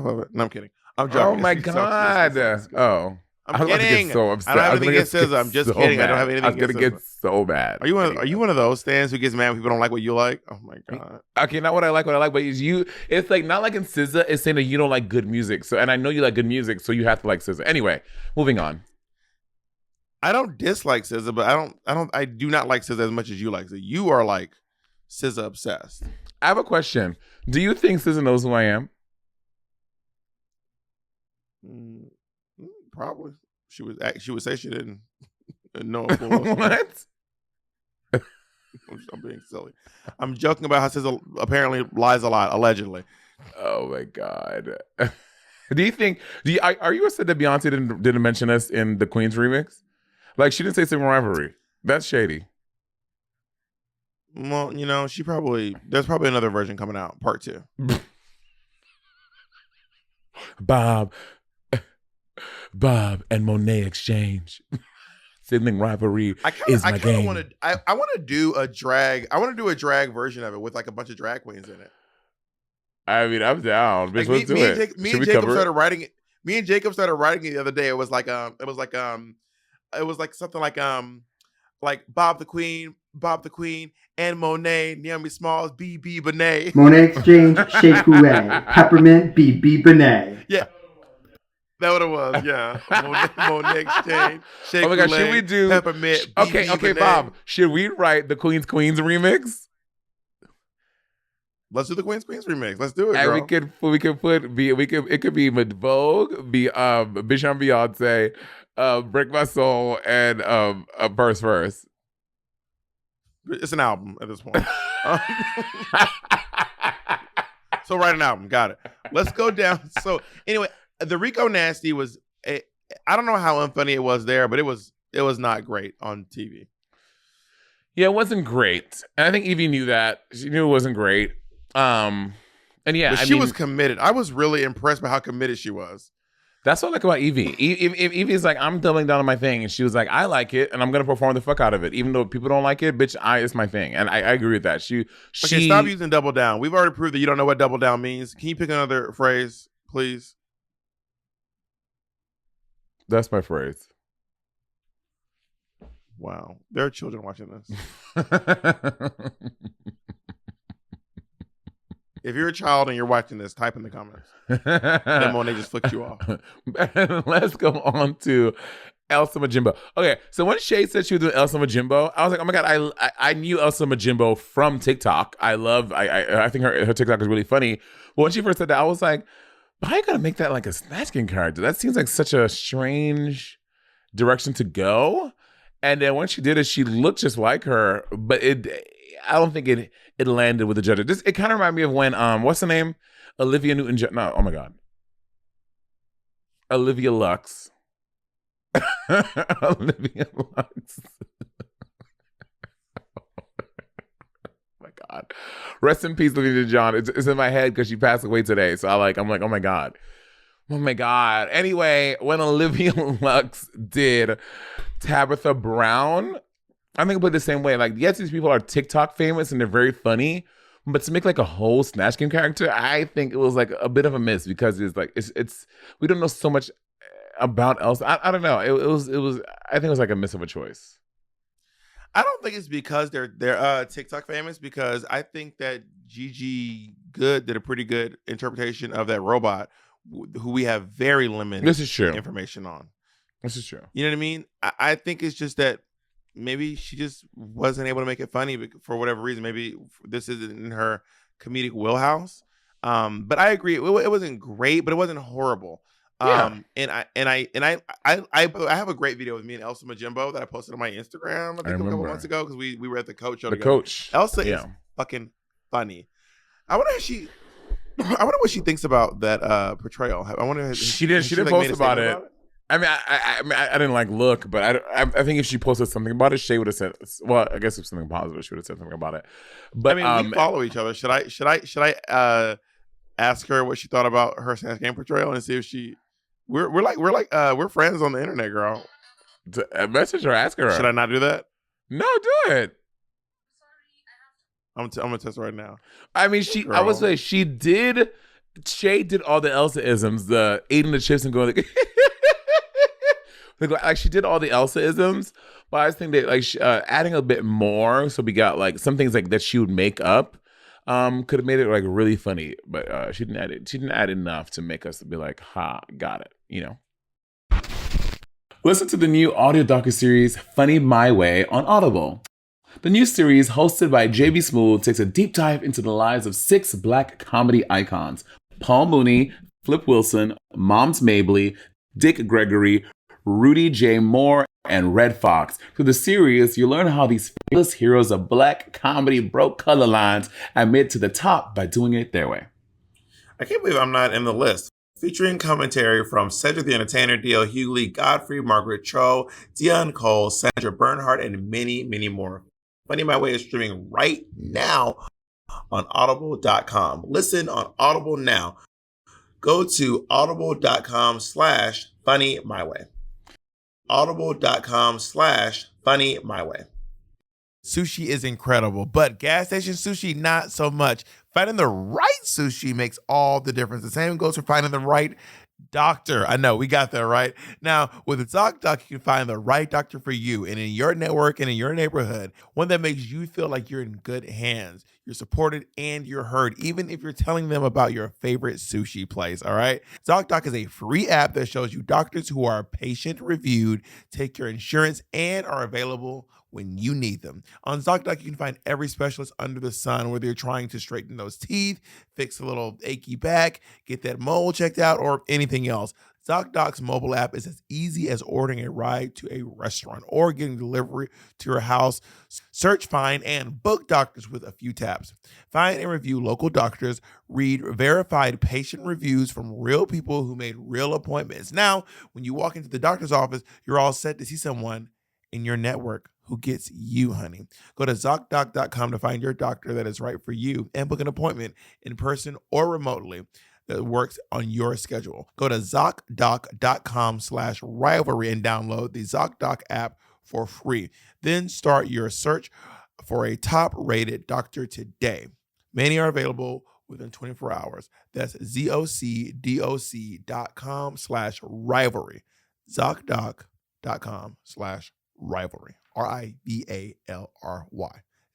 of it. No, I'm kidding. I'm joking. Oh, my God. Oh. I'm I was about to kidding. get so upset. I don't have anything against SZA. I'm just kidding. Mad. I don't have anything I was against going to get so bad. Are you one of those stands who gets mad when people don't like what you like? Oh, my God. Okay, not what I like, but it's like not like in SZA, it's saying that you don't like good music. So, and I know you like good music, so you have to like SZA. Anyway, moving on. I don't dislike SZA, but I do not like SZA as much as you like SZA. You are like SZA obsessed. I have a question. Do you think SZA knows who I am? Probably. She would say she didn't know. What? I'm being silly. I'm joking about how SZA apparently lies a lot, allegedly. Oh my God. Do you think? Are you upset that Beyonce didn't mention us in the Queen's remix? Like she didn't say Sibling Rivalry. That's shady. Well, you know, there's probably another version coming out, part 2. Bob and Monet exchange. Sibling Rivalry is my game. I want to do a drag. I want to do a drag version of it with like a bunch of drag queens in it. I mean, I'm down. Like, Let's do it. Me and Jacob started writing it. Me and Jacob started writing it the other day. It was like something like Bob the Queen, and Monet, Naomi Smalls, BB Bonet. Monet exchange, Shea Coulee, Peppermint, BB Bonet. Yeah. That what it was, yeah. Monet exchange, Shea Oh my God, Coulee, should we do Peppermint, Okay, BB Bonet. Bob, should we write the Queen's remix? Let's do the Queen's remix. Let's do it, And girl. it could be Vogue, Bichon Beyonce, Break My Soul, and a verse. It's an album at this point. So write an album. Got it. Let's go down. So anyway, the Rico Nasty was, I don't know how unfunny it was there, but it was not great on TV. Yeah, it wasn't great. And I think Evie knew that. She knew it wasn't great. And yeah, but she was committed. I was really impressed by how committed she was. That's what I like about Evie. Evie's like, I'm doubling down on my thing. And she was like, I like it, and I'm going to perform the fuck out of it. Even though people don't like it, bitch, it's my thing. And I agree with that. Okay, stop using double down. We've already proved that you don't know what double down means. Can you pick another phrase, please? That's my phrase. Wow. There are children watching this. If you're a child and you're watching this, type in the comments. Then Monet just flicked you off. Let's go on to Elsa Majimbo. Okay, so when Shea said she was doing Elsa Majimbo, I was like, oh my God, I knew Elsa Majimbo from TikTok. I think her TikTok is really funny. But when she first said that, I was like, why are you gonna make that like a Snatch Game character? That seems like such a strange direction to go. And then when she did it, she looked just like her, but I don't think it landed with the judges. It kind of reminded me of when what's the name? Olivia Newton-John. No, oh my God. Olivia Lux. Olivia Lux. Oh my God. Rest in peace, Olivia Newton-John. It's in my head because she passed away today. So I'm like, oh my God. Oh my God. Anyway, when Olivia Lux did Tabitha Brown, I think I put it the same way. Like, yes, these people are TikTok famous and they're very funny, but to make like a whole Snatch Game character, I think it was like a bit of a miss because it's we don't know so much about Elsa. I don't know. It was I think it was like a miss of a choice. I don't think it's because they're TikTok famous, because I think that Gigi Good did a pretty good interpretation of that robot who we have very limited This is true. information on. This is true. You know what I mean? I think it's just that maybe she just wasn't able to make it funny for whatever reason. Maybe this isn't in her comedic wheelhouse. But I agree. It wasn't great, but it wasn't horrible. Yeah. And I have a great video with me and Elsa Majimbo that I posted on my Instagram I think a couple months ago because we were at the coach show together. Coach. Elsa is fucking funny. I wonder what she thinks about that portrayal. I wonder. She didn't post about it. I mean, I didn't like look, but I think if she posted something about it, Shea would have said. Well, I guess if something positive, she would have said something about it. But I mean, we follow each other. Should I ask her what she thought about her Snatch Game portrayal and see if she? We're friends on the internet, girl. Message her, ask her. Should I not do that? No, do it. I'm gonna test right now. I mean, I would say Shea did all the Elsa-isms, the eating the chips and going like she did all the Elsa-isms, but I just think that like adding a bit more, so we got like some things like that she would make up, could have made it like really funny, but she didn't add it. She didn't add enough to make us be like, ha, got it, you know. Listen to the new audio docuseries Funny My Way on Audible. The new series, hosted by JB Smoove, takes a deep dive into the lives of 6 Black comedy icons: Paul Mooney, Flip Wilson, Moms Mabley, Dick Gregory, Rudy J. Moore, and Red Fox. Through the series, you learn how these famous heroes of Black comedy broke color lines and made it to the top by doing it their way. I can't believe I'm not in the list. Featuring commentary from Cedric the Entertainer, D.L. Hughley, Godfrey, Margaret Cho, Dion Cole, Sandra Bernhardt, and many, many more. Funny My Way is streaming right now on audible.com. Listen on Audible now. Go to audible.com/funnymyway. audible.com/funnymyway. Sushi is incredible, but gas station sushi, not so much. Finding the right sushi makes all the difference. The same goes for finding the right doctor. I know, we got that right. Now, with ZocDoc, you can find the right doctor for you and in your network and in your neighborhood, one that makes you feel like you're in good hands. You're supported and you're heard, even if you're telling them about your favorite sushi place, all right? ZocDoc is a free app that shows you doctors who are patient-reviewed, take your insurance, and are available when you need them. On ZocDoc, you can find every specialist under the sun, whether you're trying to straighten those teeth, fix a little achy back, get that mole checked out, or anything else. ZocDoc's mobile app is as easy as ordering a ride to a restaurant or getting delivery to your house. Search, find, and book doctors with a few taps. Find and review local doctors. Read verified patient reviews from real people who made real appointments. Now, when you walk into the doctor's office, you're all set to see someone in your network who gets you, honey. Go to ZocDoc.com to find your doctor that is right for you and book an appointment in person or remotely that works on your schedule. Go to ZocDoc.com/rivalry and download the ZocDoc app for free. Then start your search for a top-rated doctor today. Many are available within 24 hours. That's ZocDoc.com/rivalry. ZocDoc.com/rivalry. RIVALRY.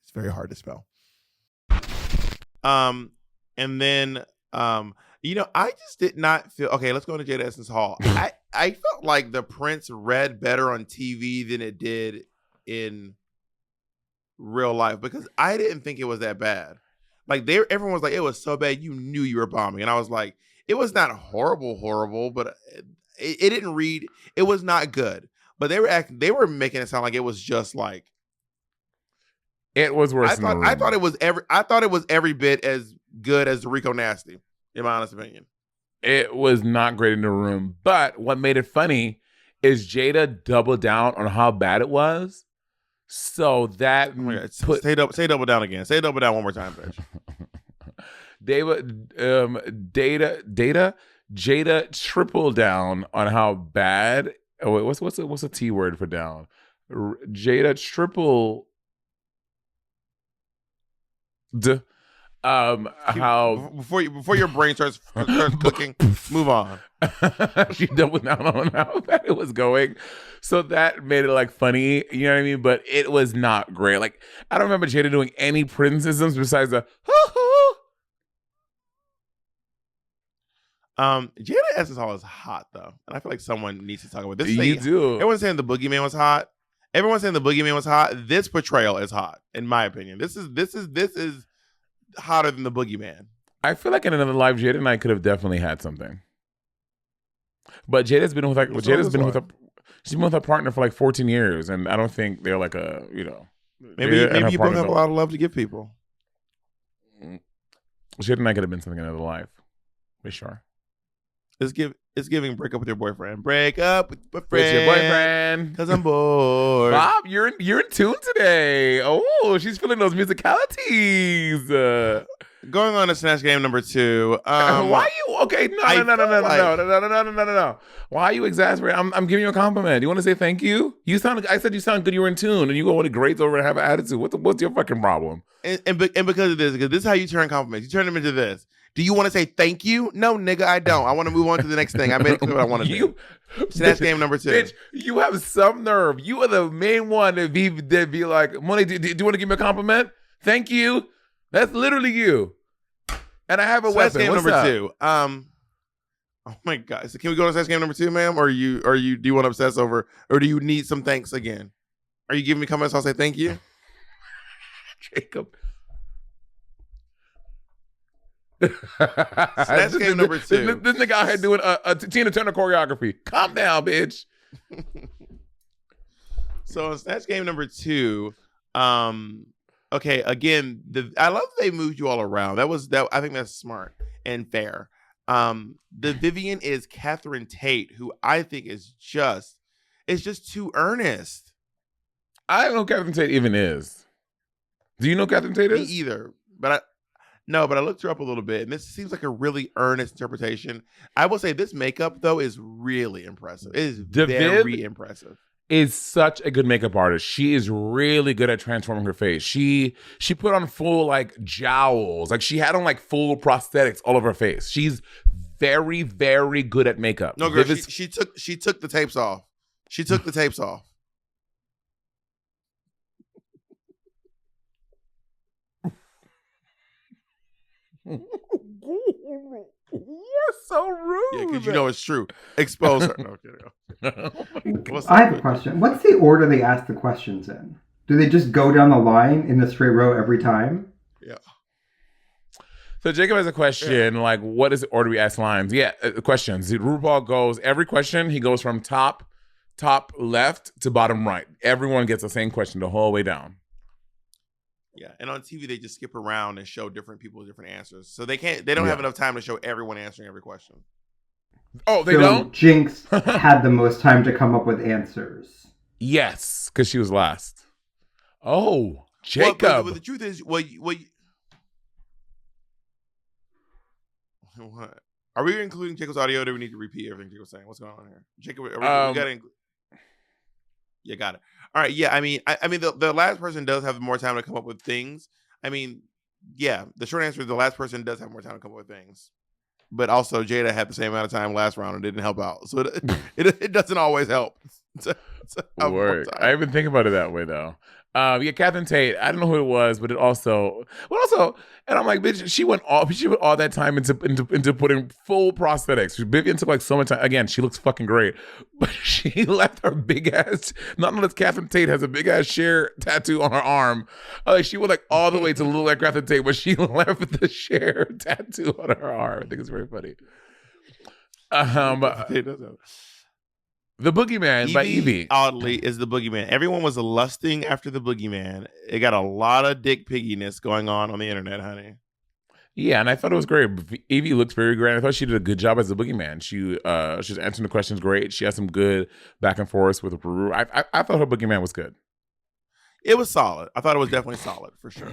It's very hard to spell. And then I just did not feel okay. Let's go to Jada Essence Hall. I felt like the Prince read better on TV than it did in real life because I didn't think it was that bad. Like everyone was like, it was so bad you knew you were bombing, and I was like, it was not horrible, but it didn't read. It was not good. But they were making it sound like it was just like it was worse. I thought it was every bit as good as the Rico Nasty, in my honest opinion. It was not great in the room. But what made it funny is Jada doubled down on how bad it was. So that say double down again. Say double down one more time, bitch. Data Jada tripled down on how bad. Oh, wait, what's a T word for down? Jada tripled. How before your brain starts cooking, move on. she doubled down on how bad it was going, so that made it like funny, you know what I mean? But it was not great. Like I don't remember Jada doing any criticisms besides the hoo-hoo. Jada Essence Hall is hot though, and I feel like someone needs to talk about this. You do. Everyone's saying the Boogeyman was hot. Everyone's saying the Boogeyman was hot. This portrayal is hot, in my opinion. This is hotter than the Boogeyman. I feel like in another life, Jada and I could have definitely had something. But Jada's been with she's been with her partner for like 14 years, and I don't think they're like a, you know. Maybe you both have a lot of love to give people. Jada and I could have been something in another life, for sure. It's giving break up with your boyfriend. Break up with your boyfriend. Because I'm bored. Bob, you're in tune today. Oh, she's feeling those musicalities. Going on to Snatch Game number 2. Why you okay? No. Why are you exasperating? I'm giving you a compliment. You want to say thank you? I said you sound good. You were in tune, and you go with the grades over and have an attitude. What's your fucking problem? And because of this, because this is how you turn compliments. You turn them into this. Do you want to say thank you? No, nigga, I don't. I want to move on to the next thing. I made it clear what I want to do. Snatch Game number 2. Bitch, you have some nerve. You are the main one that be like, Monet, do you want to give me a compliment? Thank you. That's literally you. And I have a weapon. Game What's number up? 2. Oh my God. So can we go to Snatch Game number 2, ma'am? Or do you want to obsess over, or do you need some thanks again? Are you giving me comments? I'll say thank you. Jacob. Snatch Game number 2. This nigga out here doing a Tina Turner choreography. Calm down, bitch. So in Snatch Game number 2, okay, again, I love that they moved you all around. I think that's smart and fair. The Vivienne is Catherine Tate, who I think is just too earnest. I don't know who Catherine Tate even is. Do you know Catherine Tate is? Me either, but I looked her up a little bit, and this seems like a really earnest interpretation. I will say this makeup though is really impressive. It is very impressive. Is such a good makeup artist. She is really good at transforming her face. She put on full like jowls. Like she had on like full prosthetics all over her face. She's very, very good at makeup. No, girl, she took the tapes off. She took the tapes off. You're so rude. Yeah, because you know it's true. Expose her. Okay. I have a question. What's the order they ask the questions in? Do they just go down the line in the straight row every time? Yeah. So Jacob has a question, like, what is the order we ask lines? Yeah, questions. RuPaul goes, every question, he goes from top left to bottom right. Everyone gets the same question the whole way down. Yeah, and on TV they just skip around and show different people different answers. So they don't have enough time to show everyone answering every question. Oh, they don't? Jinx had the most time to come up with answers. Yes, because she was last. Oh, Jacob. But the truth is, what? Are we including Jacob's audio? Or do we need to repeat everything Jacob's saying? What's going on here? Jacob, we gotta include. Yeah, got it. All right. Yeah, I mean, the last person does have more time to come up with things. I mean, yeah, the short answer is the last person does have more time to come up with things. But also, Jada had the same amount of time last round and didn't help out. So it doesn't always help. Word. I even think about it that way, though. Yeah, Catherine Tate. I don't know who it was, but and I'm like, bitch, she went all that time into putting full prosthetics. Vivienne took like so much time. Again, she looks fucking great, but she left her big ass. Not unless Catherine Tate has a big ass Cher tattoo on her arm. She went like all the way to look like Catherine Tate, but she left the Cher tattoo on her arm. I think it's very funny. The Boogeyman by Evie. Oddly, is the Boogeyman. Everyone was lusting after the Boogeyman. It got a lot of dick pigginess going on the internet, honey. Yeah, and I thought it was great. Evie looks very great. I thought she did a good job as the Boogeyman. She was answering the questions great. She had some good back and forth with Peru. I thought her Boogeyman was good. It was solid. I thought it was definitely solid for sure.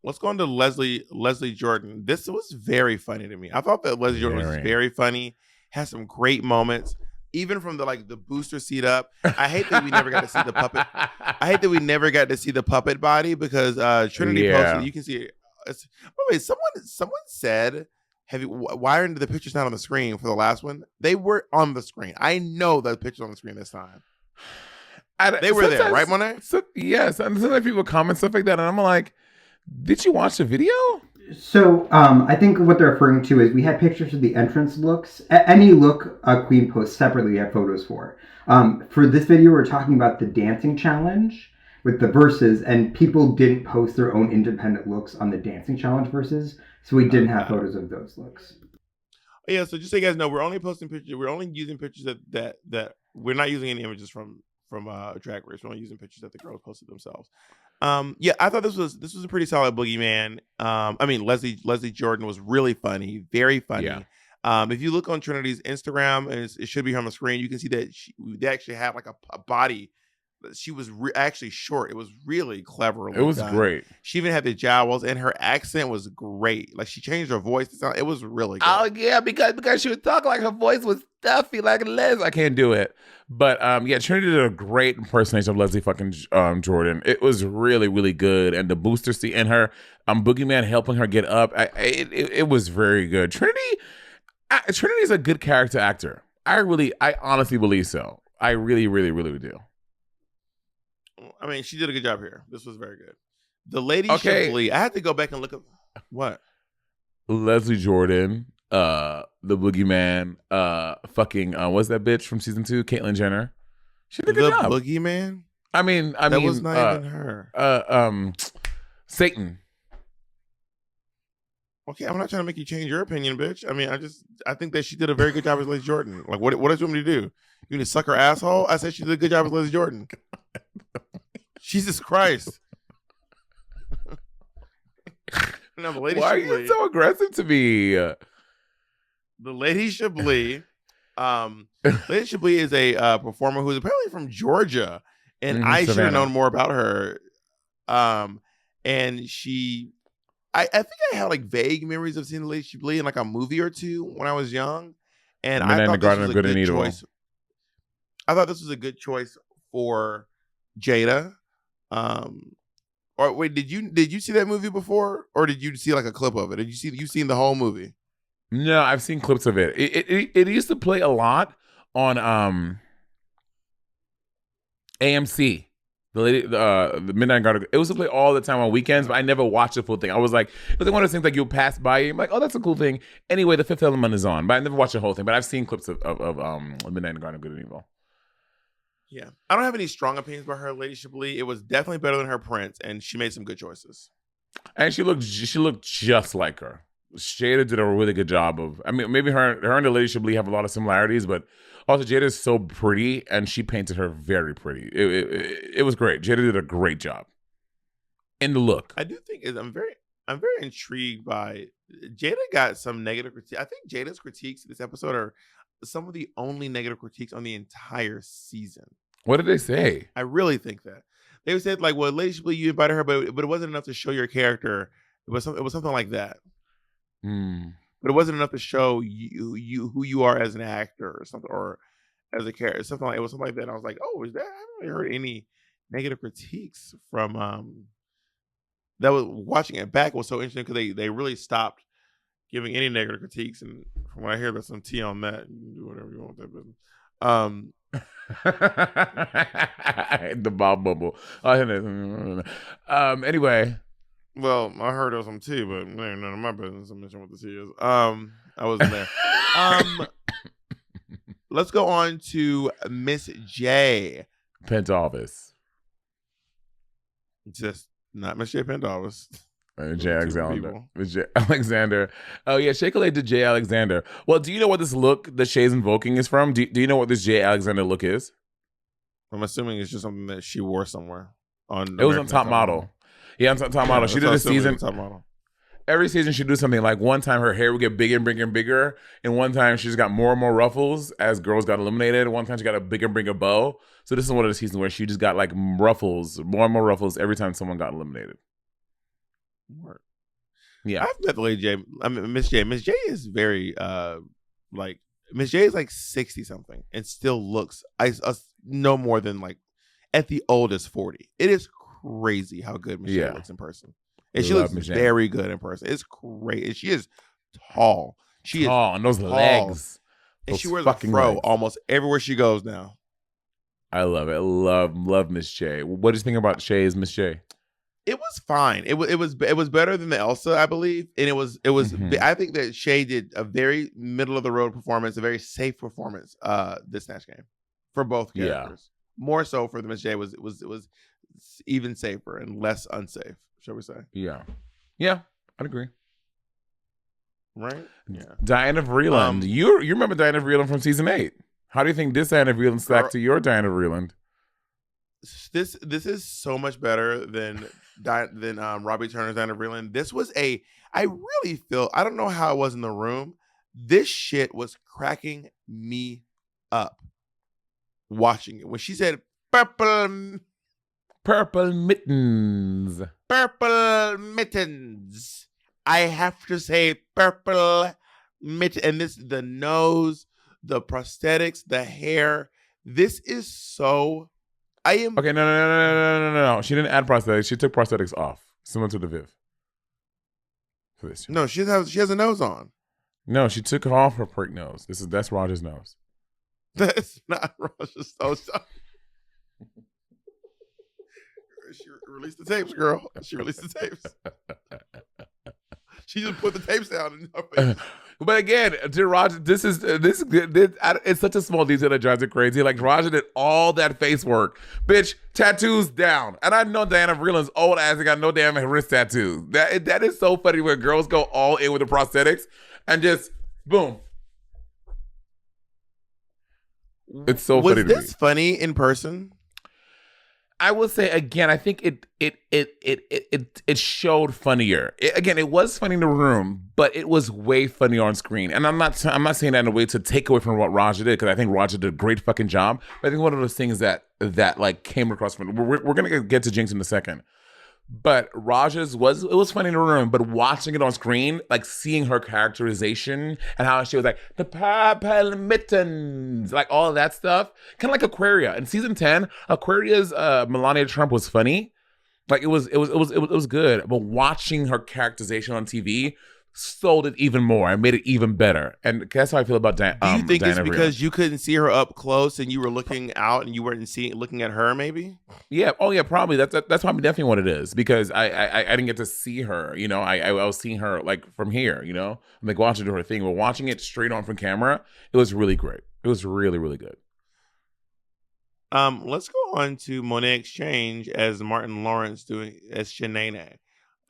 let's go on to Leslie Jordan. This was very funny to me. I thought that Leslie Jordan was very funny. Has some great moments, even from the booster seat up. I hate that we never got to see the puppet. I hate that we never got to see the puppet body because Trinity posted. You can see it. By the way, someone said, why are the pictures not on the screen for the last one? They were on the screen. I know the pictures on the screen this time. They were there, right, Monet? Yes. And sometimes people comment stuff like that, and I'm like, did you watch the video? So I think what they're referring to is we had pictures of the entrance looks. Any look a queen posts separately, we have photos for. For this video, we're talking about the dancing challenge with the verses, and people didn't post their own independent looks on the dancing challenge verses, so we didn't have photos of those looks. Yeah, so just so you guys know, we're only posting pictures. We're only using pictures that we're not using any images from Drag Race. We're only using pictures that the girls posted themselves. Yeah, I thought this was a pretty solid Boogeyman. I mean, Leslie Jordan was really funny, very funny. Yeah. If you look on Trinity's Instagram, and it should be here on the screen, you can see that they actually had like a body. She was actually short. It was really clever. It was great. She even had the jowls, and her accent was great. Like she changed her voice to sound. It was really good. Oh yeah, because she would talk like her voice was stuffy like Les. I can't do it. But yeah, Trinity did a great impersonation of Leslie fucking Jordan. It was really, really good. And the booster seat and her Boogeyman helping her get up. It was very good. Trinity's a good character actor. I honestly believe so. I really, really, really do. I mean, she did a good job here. This was very good. The lady Shipley, I had to go back and look up what? Leslie Jordan, the Boogeyman, fucking what's that bitch from season 2? Caitlyn Jenner. She did a good job. Boogeyman? I mean that was not even her. Satan. Okay, I'm not trying to make you change your opinion, bitch. I mean, I think that she did a very good job as Leslie Jordan. Like, what else do you want me to do? You need to suck her asshole? I said she did a good job as Leslie Jordan. Jesus Christ. No, the lady Why Shipley, are you so aggressive to me? The lady Shipley, Lady Shipley is a performer who's apparently from Georgia, and I should have known more about her. And she, I think I had like vague memories of seeing Lady Shipley in like a movie or two when I was young, and I thought this was a good choice. I thought this was a good choice for Jada. Or wait, did you see that movie before, or did you see like a clip of it? You seen the whole movie? No, I've seen clips of it. It used to play a lot on AMC. The Midnight Garden. It was to play all the time on weekends, but I never watched the full thing. I was like, it was one of those things like you'll pass by, I'm like, oh, that's a cool thing. Anyway, The Fifth Element is on, but I never watched the whole thing. But I've seen clips of Midnight Garden of Good and Evil. Yeah, I don't have any strong opinions about her, Lady Shipley. It was definitely better than her Prince, and she made some good choices. And she looked just like her. Jada did a really good job of. I mean, maybe her and the Lady Shipley have a lot of similarities, but also Jada is so pretty, and she painted her very pretty. It was great. Jada did a great job in the look. I do think I'm very intrigued by Jada. Got some negative critiques. I think Jada's critiques this episode are some of the only negative critiques on the entire season. What did they say? I really think that they said like, well, Lady Shipley, you invited her, but it wasn't enough to show your character. It was something like that. But it wasn't enough to show you who you are as an actor or something, or as a character. Something like, it was something like that. And I was like, oh, is that? I haven't really heard any negative critiques from that. Was watching it back was so interesting because they really stopped giving any negative critiques. And from what I hear, there's some tea on that. You can do whatever you want with that business. The Bob Bubble. Anyway. Well, I heard there was some tea, but none of my business to mention what the tea is. I wasn't there. Let's go on to Miss J. Pentalvis. Just not Miss J. Pentalvis. Jay Alexander. Jay Alexander. Oh yeah, Shea did Jay Alexander. Well, do you know what this look that Shay's invoking is from? Do you know what this Jay Alexander look is? I'm assuming it's just something that she wore somewhere. It was on Top Model. Yeah, on Top Model. She did a season. Top Model. Every season she'd do something like one time her hair would get bigger and bigger and bigger, and one time she just got more and more ruffles as girls got eliminated. One time she got a bigger and bigger bow. So this is one of the seasons where she just got like ruffles, more and more ruffles every time someone got eliminated. Work. Yeah. I've met the Lady J. I mean, Miss J. Miss J is very like Miss J is like 60 something and still looks no more than like at the oldest 40. It is crazy how good Miss J looks in person. And she looks very good in person. It's great. And she is tall. She is tall. And those legs. And she wears a fro almost everywhere she goes now. I love it. I love Miss Shea. What do you think about Shea's Miss Shea? It was fine. It was better than the Elsa, I believe. And it was I think that Shea did a very middle of the road performance, a very safe performance this Snatch Game for both characters. Yeah. More so for the Miss Shea was even safer and less unsafe, shall we say. Yeah. Yeah, I'd agree. Right? Yeah. Diana Vreeland. You remember Diana Vreeland from season 8. How do you think this Diana Vreeland stacked to your Diana Vreeland? This is so much better than Robbie Turner's Diana Vreeland. This was I really feel, I don't know how it was in the room. This shit was cracking me up watching it. When she said purple mittens. Purple mittens. I have to say purple mittens. And this, the nose, the prosthetics, the hair. This is so... Okay, no. She didn't add prosthetics. She took prosthetics off, similar to the Viv. For this show. No, she has a nose on. No, she took off her prick nose. That's Roger's nose. That's not Roger's nose. She released the tapes, girl. She released the tapes. She just put the tapes down in her face. But again, to Roger, this is it's such a small detail that drives it crazy. Like Roger did all that face work, bitch. Tattoos down, and I know Diana Vreeland's old ass and got no damn wrist tattoos. That is so funny when girls go all in with the prosthetics and just boom. It's so funny to me. Was this funny in person? I will say again, I think it showed funnier. It was funny in the room, but it was way funnier on screen. And I'm not saying that in a way to take away from what Raja did, because I think Raja did a great fucking job. But I think one of those things that like came across from we're gonna get to Jinx in a second. But Raja's was funny in the room, but watching it on screen, like seeing her characterization and how she was like the purple mittens, like all of that stuff, kind of like Aquaria in season 10. Aquaria's Melania Trump was funny, like it was good, but watching her characterization on TV sold it even more and made it even better. And that's how I feel about Diana. Do you think it's because you couldn't see her up close and you were looking out and you weren't looking at her? Maybe. Yeah. Oh yeah. Probably. That's probably definitely what it is, because I didn't get to see her. You know, I was seeing her like from here. You know, I'm like watching her thing, but watching it straight on from camera, it was really great. It was really, really good. Let's go on to Monet Exchange as Martin Lawrence doing as Shanae.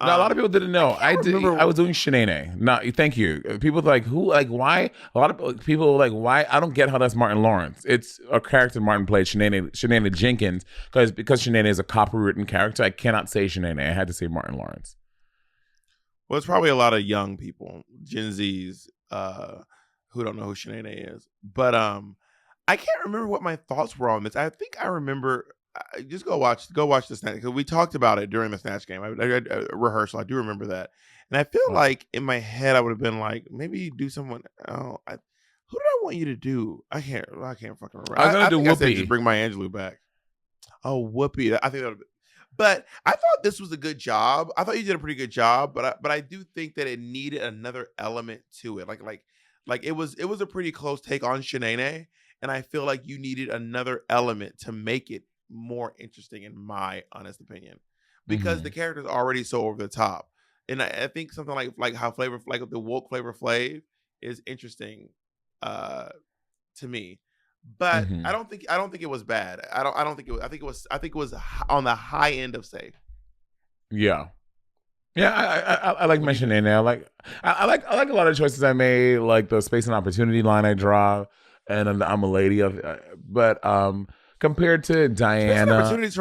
No, a lot of people didn't know. I was doing Shanae. No, thank you. People like who, like why? A lot of people like why? I don't get how that's Martin Lawrence. It's a character Martin played, Shanae Jenkins, because Shanae is a copywritten character. I cannot say Shanae. I had to say Martin Lawrence. Well, it's probably a lot of young people, Gen Zs, who don't know who Shanae is. But I can't remember what my thoughts were on this. I think I remember. Just go watch the Snatch, because we talked about it during the Snatch Game. I rehearsal. I do remember that, and I feel like in my head I would have been like, maybe do someone. Who did I want you to do? I can't fucking remember. I was gonna do Whoopi. I said just bring my Angelou back. Oh, Whoopi. I think that would. But I thought this was a good job. I thought you did a pretty good job. But I do think that it needed another element to it. Like it was a pretty close take on Shanae, and I feel like you needed another element to make it more interesting, in my honest opinion, because the character's already so over the top. And I think something like how the woke Flavor Flav is interesting to me, but I don't think it was bad. I think it was on the high end of safe. Yeah. I like mentioning it now. I like a lot of choices I made, like the space and opportunity line I draw, and I'm a lady of, but compared to Diana, Space and Opportunity is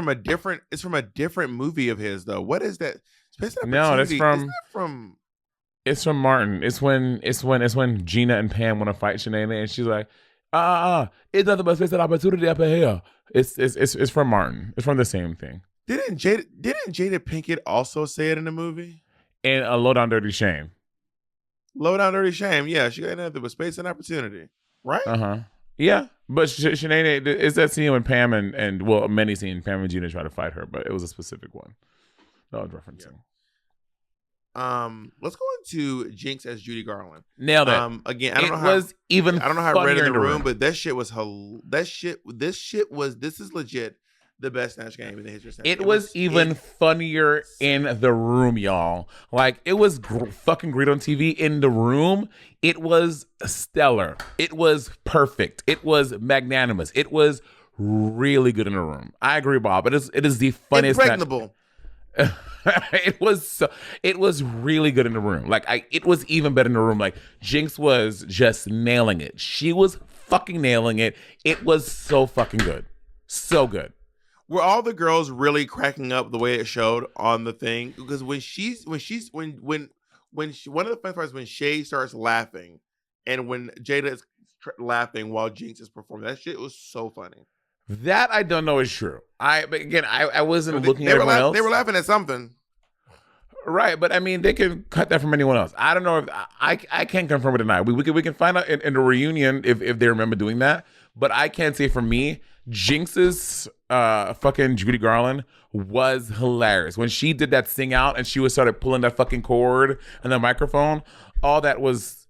from a different movie of his, though. What is that? Space and Opportunity. No, that's It's from Martin. It's when Gina and Pam want to fight Shanae, and she's like, it's nothing but space and opportunity up in here. It's from Martin. It's from the same thing. Didn't Jada Pinkett also say it in the movie? and a Low Down Dirty Shame. Low Down Dirty Shame. Yeah, she got nothing but space and opportunity. Right? Yeah, but Sinead, is that scene when Pam and well, many scenes Pam and Gina try to fight her, but it was a specific one that I was referencing. Yeah. Let's go into Jinx as Judy Garland. Nailed it. Again, I don't know how I read it in the room, but that shit was this is legit the best Snatch Game in the history of Snatch Game. It was even funnier in the room, y'all. Like, it was fucking great on TV. In the room, it was stellar. It was perfect. It was magnanimous. It was really good in the room. I agree, Bob. It is the funniest. Impregnable. It was really good in the room. Like, it was even better in the room. Like, Jinx was just nailing it. She was fucking nailing it. It was so fucking good. So good. Were all the girls really cracking up the way it showed on the thing? Because when one of the fun parts when Shea starts laughing, and when Jada is laughing while Jinx is performing, that shit was so funny. That I don't know is true. But again, I wasn't looking at everyone else. They were laughing at something, right? But I mean, they can cut that from anyone else. I don't know if I can't confirm or deny. We can find out in the reunion if they remember doing that. But I can't say for me, Jinx's fucking Judy Garland was hilarious when she did that sing out and she started pulling that fucking cord and the microphone. All that was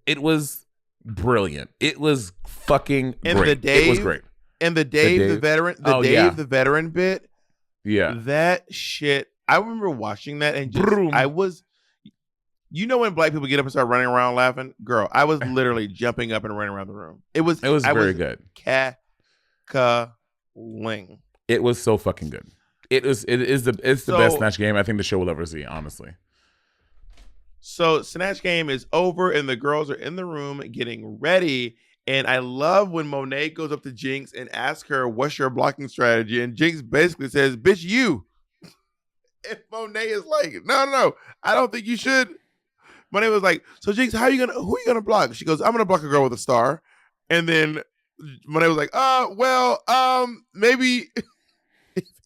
brilliant. It was fucking great. It was great. And the Dave the veteran bit. Yeah. That shit. I remember watching that and just, when black people get up and start running around laughing, girl, I was literally jumping up and running around the room. It was very good. Cackling. It was so fucking good. It's the best Snatch Game I think the show will ever see, honestly. So Snatch Game is over and the girls are in the room getting ready. And I love when Monet goes up to Jinx and asks her, what's your blocking strategy? And Jinx basically says, bitch, you. And Monet is like, no, I don't think you should. Monet was like, so Jinx, who are you gonna block? She goes, I'm gonna block a girl with a star. And then Monet was like, maybe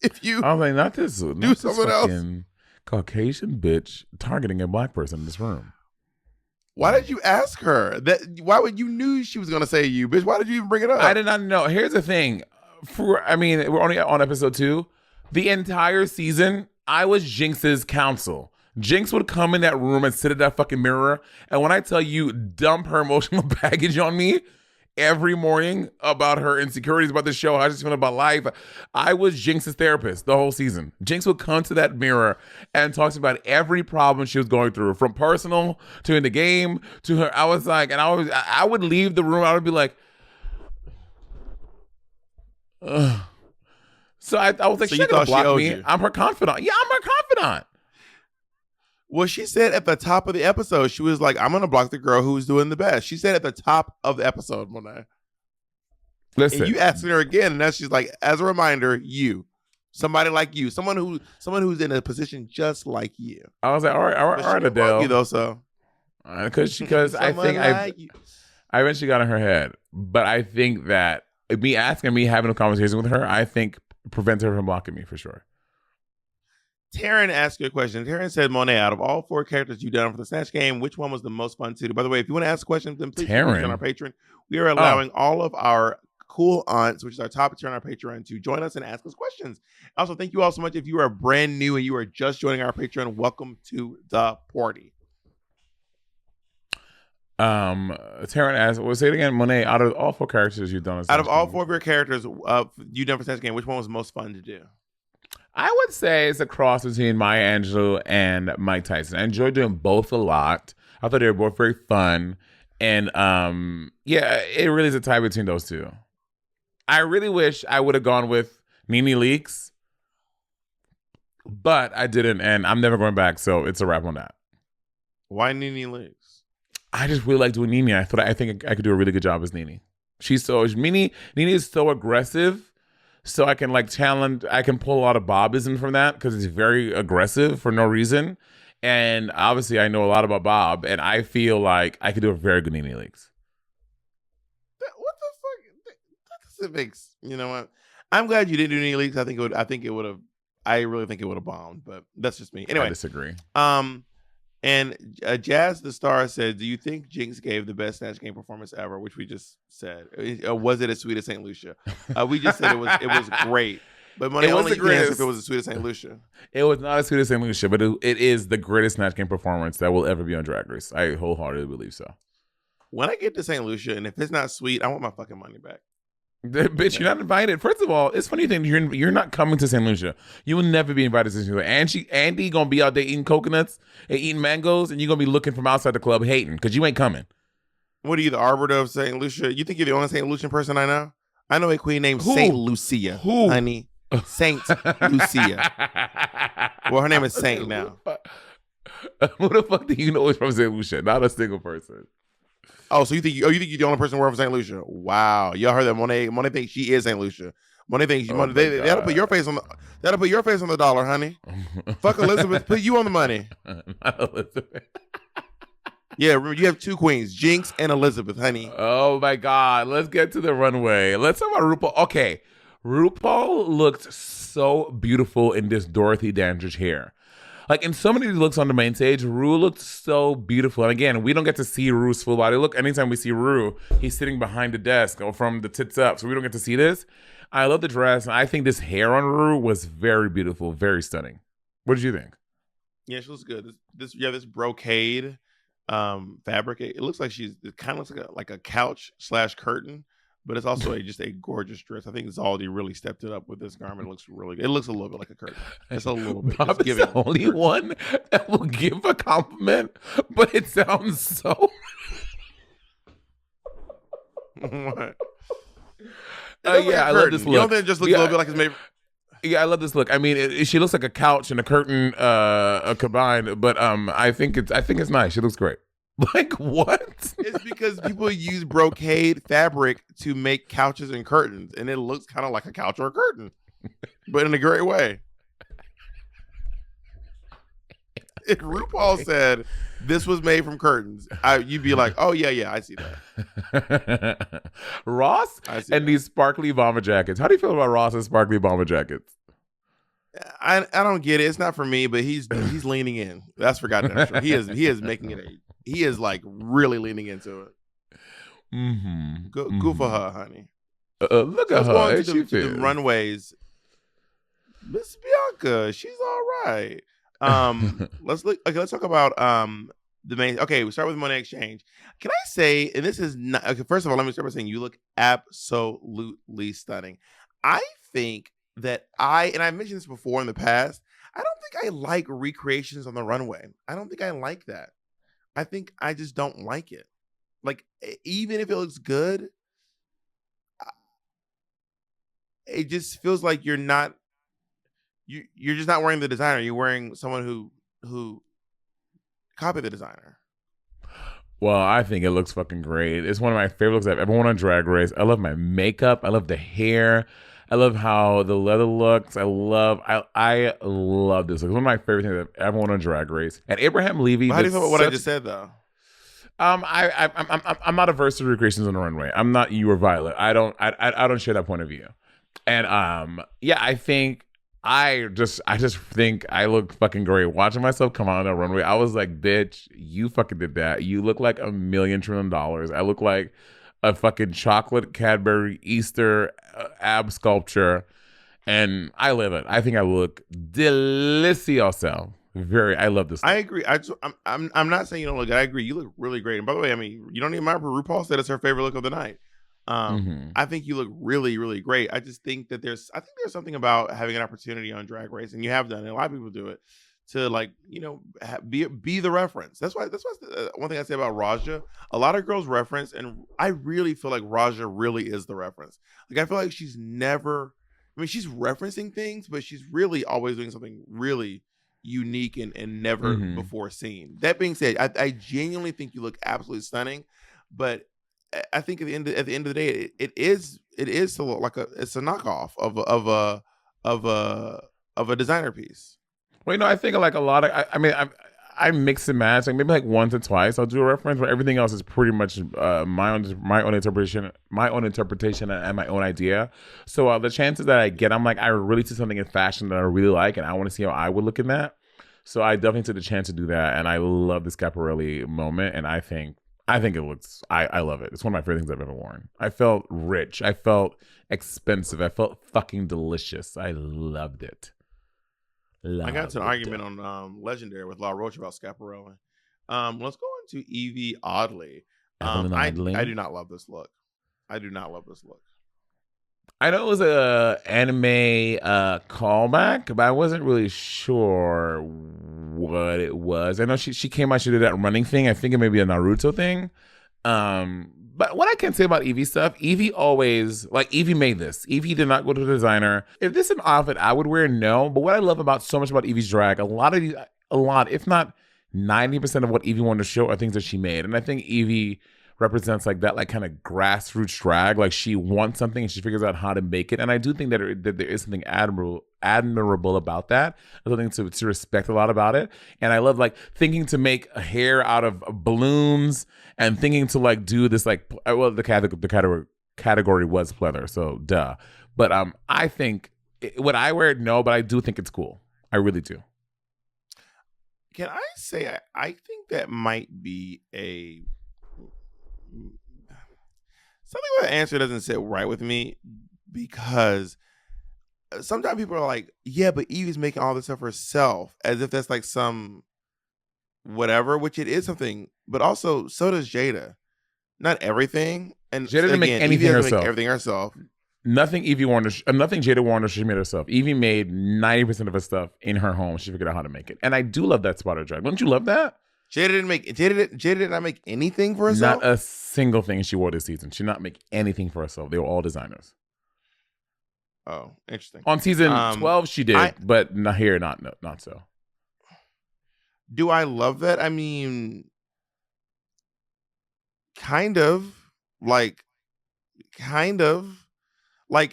if you I was like, not this something else. Caucasian bitch targeting a black person in this room. Why did you ask her that? Why would you knew she was gonna say you, bitch? Why did you even bring it up? I did not know. Here's the thing. We're only on episode 2. The entire season, I was Jinx's counsel. Jinx would come in that room and sit at that fucking mirror, and when I tell you, dump her emotional baggage on me every morning about her insecurities about the show, how she's feeling about life. I was Jinx's therapist the whole season. Jinx would come to that mirror and talk about every problem she was going through, from personal to in the game to her. I was like, and I would leave the room. I would be like, ugh. So I was like, so she's gonna block me. I'm her confidant. Yeah, I'm her confidant. Well, she said at the top of the episode, she was like, I'm going to block the girl who's doing the best. She said at the top of the episode, Monet. Listen. And you asking her again, and now she's like, as a reminder, somebody like you, someone who's in a position just like you. I was like, all right, Adele. You though, so. Because I think I eventually got in her head. But I think that me having a conversation with her, I think prevents her from blocking me for sure. Taryn asked you a question. Taryn said, Monet, out of all 4 characters you've done for the Snatch Game, which one was the most fun to do? By the way, if you want to ask questions, then please on our Patreon. We are allowing all of our cool aunts, which is our top tier on our Patreon, to join us and ask us questions. Also, thank you all so much. If you are brand new and you are just joining our Patreon, welcome to the party. Taryn asked, say it again, Monet, out of all 4 characters you've done, out of all 4 of your characters you've done for Snatch Game, which one was most fun to do? I would say it's a cross between Maya Angelou and Mike Tyson. I enjoyed doing both a lot. I thought they were both very fun. And it really is a tie between those two. I really wish I would have gone with Nene Leakes, but I didn't, and I'm never going back, so it's a wrap on that. Why Nene Leakes? I just really like doing Nene. I think I could do a really good job as Nene. Nene is so aggressive. So I can challenge, I can pull a lot of Bobism from that because it's very aggressive for no reason. And obviously I know a lot about Bob, and I feel like I could do a very good Nene Leakes. What the fuck? That doesn't make, you know what? I'm glad you didn't do Nene Leakes. I really think it would have bombed, but that's just me. Anyway. I disagree. And Jazz the Star said, "Do you think Jinx gave the best Snatch Game performance ever?" Which we just said. Was it as sweet as St. Lucia? We just said it was great. But Monet, It was only the you can answer greatest. if it was as sweet as St. Lucia. It was not as sweet as St. Lucia, but it is the greatest Snatch Game performance that will ever be on Drag Race. I wholeheartedly believe so. When I get to St. Lucia, and if it's not sweet, I want my fucking money back. Bitch, you're not invited. First of all, it's funny thing you're not coming to St. Lucia. You will never be invited to St. Lucia. Andy gonna be out there eating coconuts and eating mangoes, and you're gonna be looking from outside the club hating because you ain't coming. What are you, the arbiter of St. Lucia? You think you're the only St. Lucian person I know? I know a queen named Who? Saint Lucia. Who? Honey. Saint Lucia. Well, her name is Saint now. Who the fuck do you know is from St. Lucia? Not a single person. Oh, so you think you're the only person working for St. Lucia? Wow, y'all heard that Monet thinks she is St. Lucia. Monet thinks that'll put your face on the dollar, honey. Fuck Elizabeth, put you on the money. Not Elizabeth. Yeah, remember you have two queens, Jinx and Elizabeth, honey. Oh my God, let's get to the runway. Let's talk about RuPaul. Okay, RuPaul looked so beautiful in this Dorothy Dandridge hair. Like in so many looks on the main stage, Ru looked so beautiful. And again, we don't get to see Ru's full body look. Anytime we see Ru, he's sitting behind the desk or from the tits up. So we don't get to see this. I love the dress. And I think this hair on Ru was very beautiful, very stunning. What did you think? Yeah, she looks good. This brocade fabric. It looks like it kind of looks like a couch / curtain. But it's also just a gorgeous dress. I think Zaldi really stepped it up with this garment. It looks really good. It looks a little bit like a curtain. It's a little bit. Bob is the only one that will give a compliment, but it sounds so... What? Yeah, I love this look. You don't think it just looks a little bit like it's made... Yeah, I love this look. I mean, she looks like a couch and a curtain combined, but I think it's nice. She looks great. Like what? It's because people use brocade fabric to make couches and curtains, and it looks kind of like a couch or a curtain, but in a great way. If RuPaul said this was made from curtains, you'd be like, "Oh yeah, I see that." Ross and these sparkly bomber jackets. How do you feel about Ross's sparkly bomber jackets? I don't get it. It's not for me, but he's leaning in. That's for goddamn sure. He is making it he is like really leaning into it. Mm-hmm. Good for her, honey. Look at her. To the runways. Miss Bianca, she's all right. Let's talk about the main. Okay, we start with Monet Exchange. Can I say, and this is not okay, first of all, let me start by saying you look absolutely stunning. I think that I mentioned this before in the past, I don't think I like recreations on the runway. I don't think I like that. I think I just don't like it. Like, even if it looks good, it just feels like you're just not wearing the designer. You're wearing someone who copied the designer. Well, I think it looks fucking great. It's one of my favorite looks I've ever worn on Drag Race. I love my makeup. I love the hair. I love how the leather looks. I love this look. It's one of my favorite things I've ever worn on Drag Race. And Abraham Levy. How do you feel about what I just said, though? I'm not averse to recreations on the runway. I'm not you or Violet. I don't share that point of view. And yeah, I just think I look fucking great. Watching myself come out on the runway, I was like, bitch, you fucking did that. You look like $1 trillion. I look like a fucking chocolate Cadbury Easter ab sculpture, and I live it. I think I look delicioso. I love this look. I agree. I'm not saying you don't look good. I agree. You look really great. And by the way, I mean, you don't even remember RuPaul said it's her favorite look of the night. I think you look really, really great. I just think that there's something about having an opportunity on Drag Race, and you have done it. A lot of people do it to, like, you know, be the reference. That's why one thing I say about Raja. A lot of girls reference, and I really feel like Raja really is the reference. Like, I feel like she's never. I mean, she's referencing things, but she's really always doing something really unique and never before seen. That being said, I genuinely think you look absolutely stunning, but I think at the end of the day, it is like it's a knockoff of a designer piece. Well, you know, I think like a lot of I mix and match. Like maybe like once or twice I'll do a reference, but everything else is pretty much my own interpretation, and my own idea. So the chances that I get, I'm like, I really see something in fashion that I really like, and I want to see how I would look in that. So I definitely took the chance to do that, and I love the Schiaparelli moment, and I think it looks. I love it. It's one of my favorite things I've ever worn. I felt rich. I felt expensive. I felt fucking delicious. I loved it. I got into an argument on Legendary with La Roche about Schiaparelli. Let's go into Evie Oddly. I do not love this look. I do not love this look. I know it was a anime callback, but I wasn't really sure what it was. I know she came out, she did that running thing. I think it may be a Naruto thing. But what I can say about Evie stuff, Evie always, like, Evie made this. Evie did not go to the designer. If this is an outfit I would wear, no. But what I love about so much about Evie's drag, a lot, if not 90% of what Evie wanted to show are things that she made. And I think Evie represents like that, like kind of grassroots drag. Like she wants something and she figures out how to make it. And I do think that there is something admirable about that. There's something to respect a lot about it. And I love like thinking to make a hair out of balloons and thinking to like do this like, well, the category was pleather, so duh. But I think would I wear it? No, but I do think it's cool. I really do. Can I say I think that might be something about the answer doesn't sit right with me, because sometimes people are like, yeah, but Evie's making all this stuff herself, as if that's like some whatever, which it is something, but also so does Jada. Not everything. And Jada didn't make anything herself. Make everything herself. Nothing nothing Jada Warner she made herself. Evie made 90% of her stuff in her home. She figured out how to make it. And I do love that spot of drag. Don't you love that? Jada did not make anything for herself? Not a single thing she wore this season. She did not make anything for herself. They were all designers. Oh, interesting. On season 12 she did, but not here, not so. Do I love that? I mean, kind of. Like,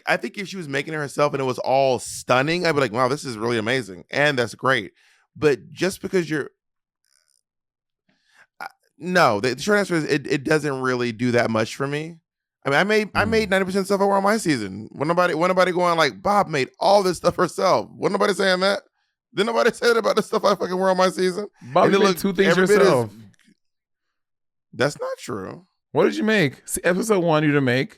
I think if she was making it herself and it was all stunning, I'd be like, wow, this is really amazing. And that's great. But just because no, the short answer is it doesn't really do that much for me. I mean, I made 90% stuff I wore on my season. When nobody going like, Bob made all this stuff herself. Wasn't nobody saying that? Did nobody say that about the stuff I fucking wore on my season? Bob made 2 things yourself. That's not true. What did you make? See, episode 1 you didn't make.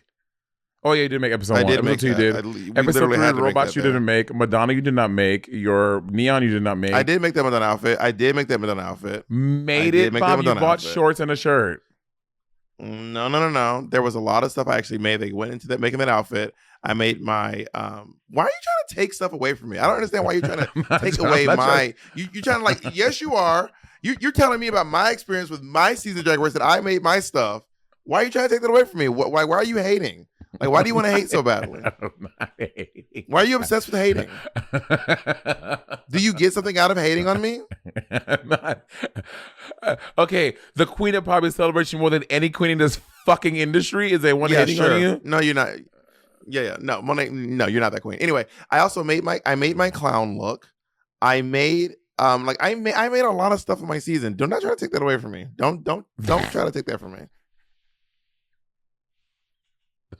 Oh yeah, you did make episode 1. Episode 2 you did. Episode 3 robots you didn't make. Madonna you did not make. Your neon you did not make. I did make that Madonna outfit. Made it, Bob. You bought shorts and a shirt. No. There was a lot of stuff I actually made that went into that making that outfit. I made my why are you trying to take stuff away from me? I don't understand why you're trying to take away my you're trying to like, yes you are. You're telling me about my experience with my season Drag Race that I made my stuff. Why are you trying to take that away from me? Why are you hating? Like, why do you want to hate so badly? Why are you obsessed with hating? Do you get something out of hating on me? Okay, the queen of probably celebrates you more than any queen in this fucking industry is a one hating on you. No, you're not. Yeah. No, Monet. No, you're not that queen. Anyway, I also made my clown look. I made I made a lot of stuff in my season. Do not try to take that away from me. Don't try to take that from me.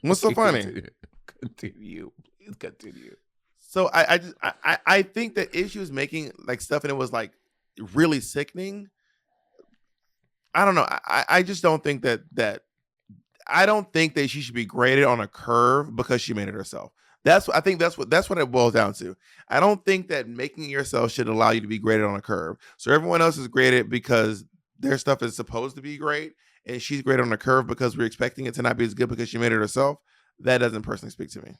What's so funny? Continue. Please continue. So I think that if she was making like stuff and it was like really sickening, I don't know. I just don't think that I don't think that she should be graded on a curve because she made it herself. I think that's what it boils down to. I don't think that making it yourself should allow you to be graded on a curve. So everyone else is graded because their stuff is supposed to be great, and she's graded on a curve because we're expecting it to not be as good because she made it herself. That doesn't personally speak to me.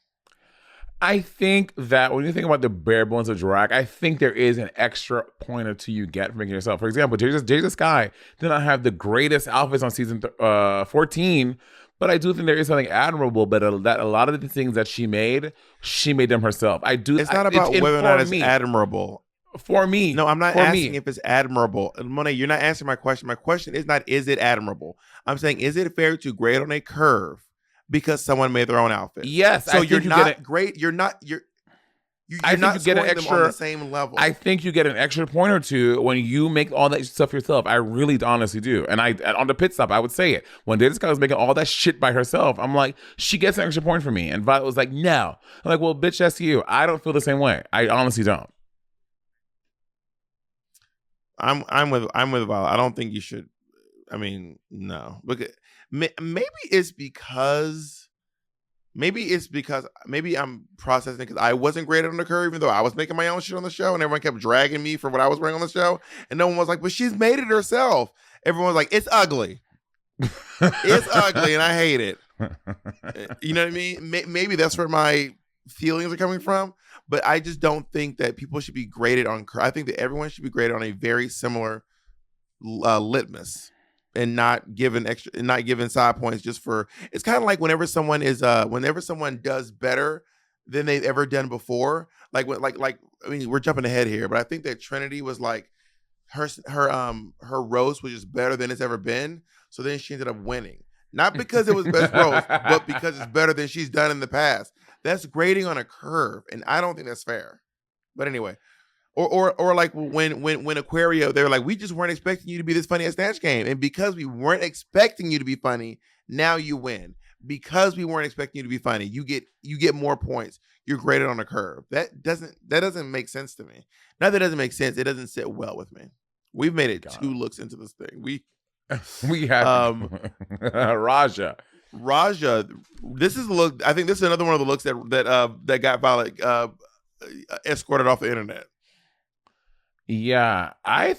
I think that when you think about the bare bones of drag, I think there is an extra point or two you get from making it yourself. For example, Jada Sky did not have the greatest outfits on season 14, but I do think there is something admirable. But that a lot of the things that she made them herself. I do. It's not about whether or not it's admirable. For me, no, I'm not asking if it's admirable. Monet, you're not answering my question. My question is not, is it admirable? I'm saying, is it fair to grade on a curve because someone made their own outfit? Yes. So you're not great. You're not not scoring them on the same level. I think you get an extra point or two when you make all that stuff yourself. I really honestly do. And on the pit stop, I would say it. When Jada Sky was making all that shit by herself, I'm like, she gets an extra point for me. And Violet was like, no. I'm like, well, bitch, that's you. I don't feel the same way. I honestly don't. I'm with Violet. I don't think you should. I mean, no. Because maybe it's because maybe I'm processing because I wasn't graded on the curve, even though I was making my own shit on the show, and everyone kept dragging me for what I was wearing on the show, and no one was like, "But she's made it herself." Everyone was like, "It's ugly, it's ugly, and I hate it." You know what I mean? Maybe that's where my feelings are coming from, but I just don't think that people should be graded on. I think that everyone should be graded on a very similar litmus, and not given side points just for. It's kind of like whenever someone does better than they've ever done before. Like I mean, we're jumping ahead here, but I think that Trinity was like her roast was just better than it's ever been. So then she ended up winning. Not because it was best roast, but because it's better than she's done in the past. That's grading on a curve, and I don't think that's fair. But anyway, or like when Aquario, they were like, we just weren't expecting you to be this funny at Snatch Game, and because we weren't expecting you to be funny, now you win. Because we weren't expecting you to be funny, you get more points. You're graded on a curve. That doesn't make sense to me. Not that it doesn't make sense. It doesn't sit well with me. We've made it two looks into this thing. We have Raja. This is the look. I think this is another one of the looks that got Violet escorted off the internet. Yeah, I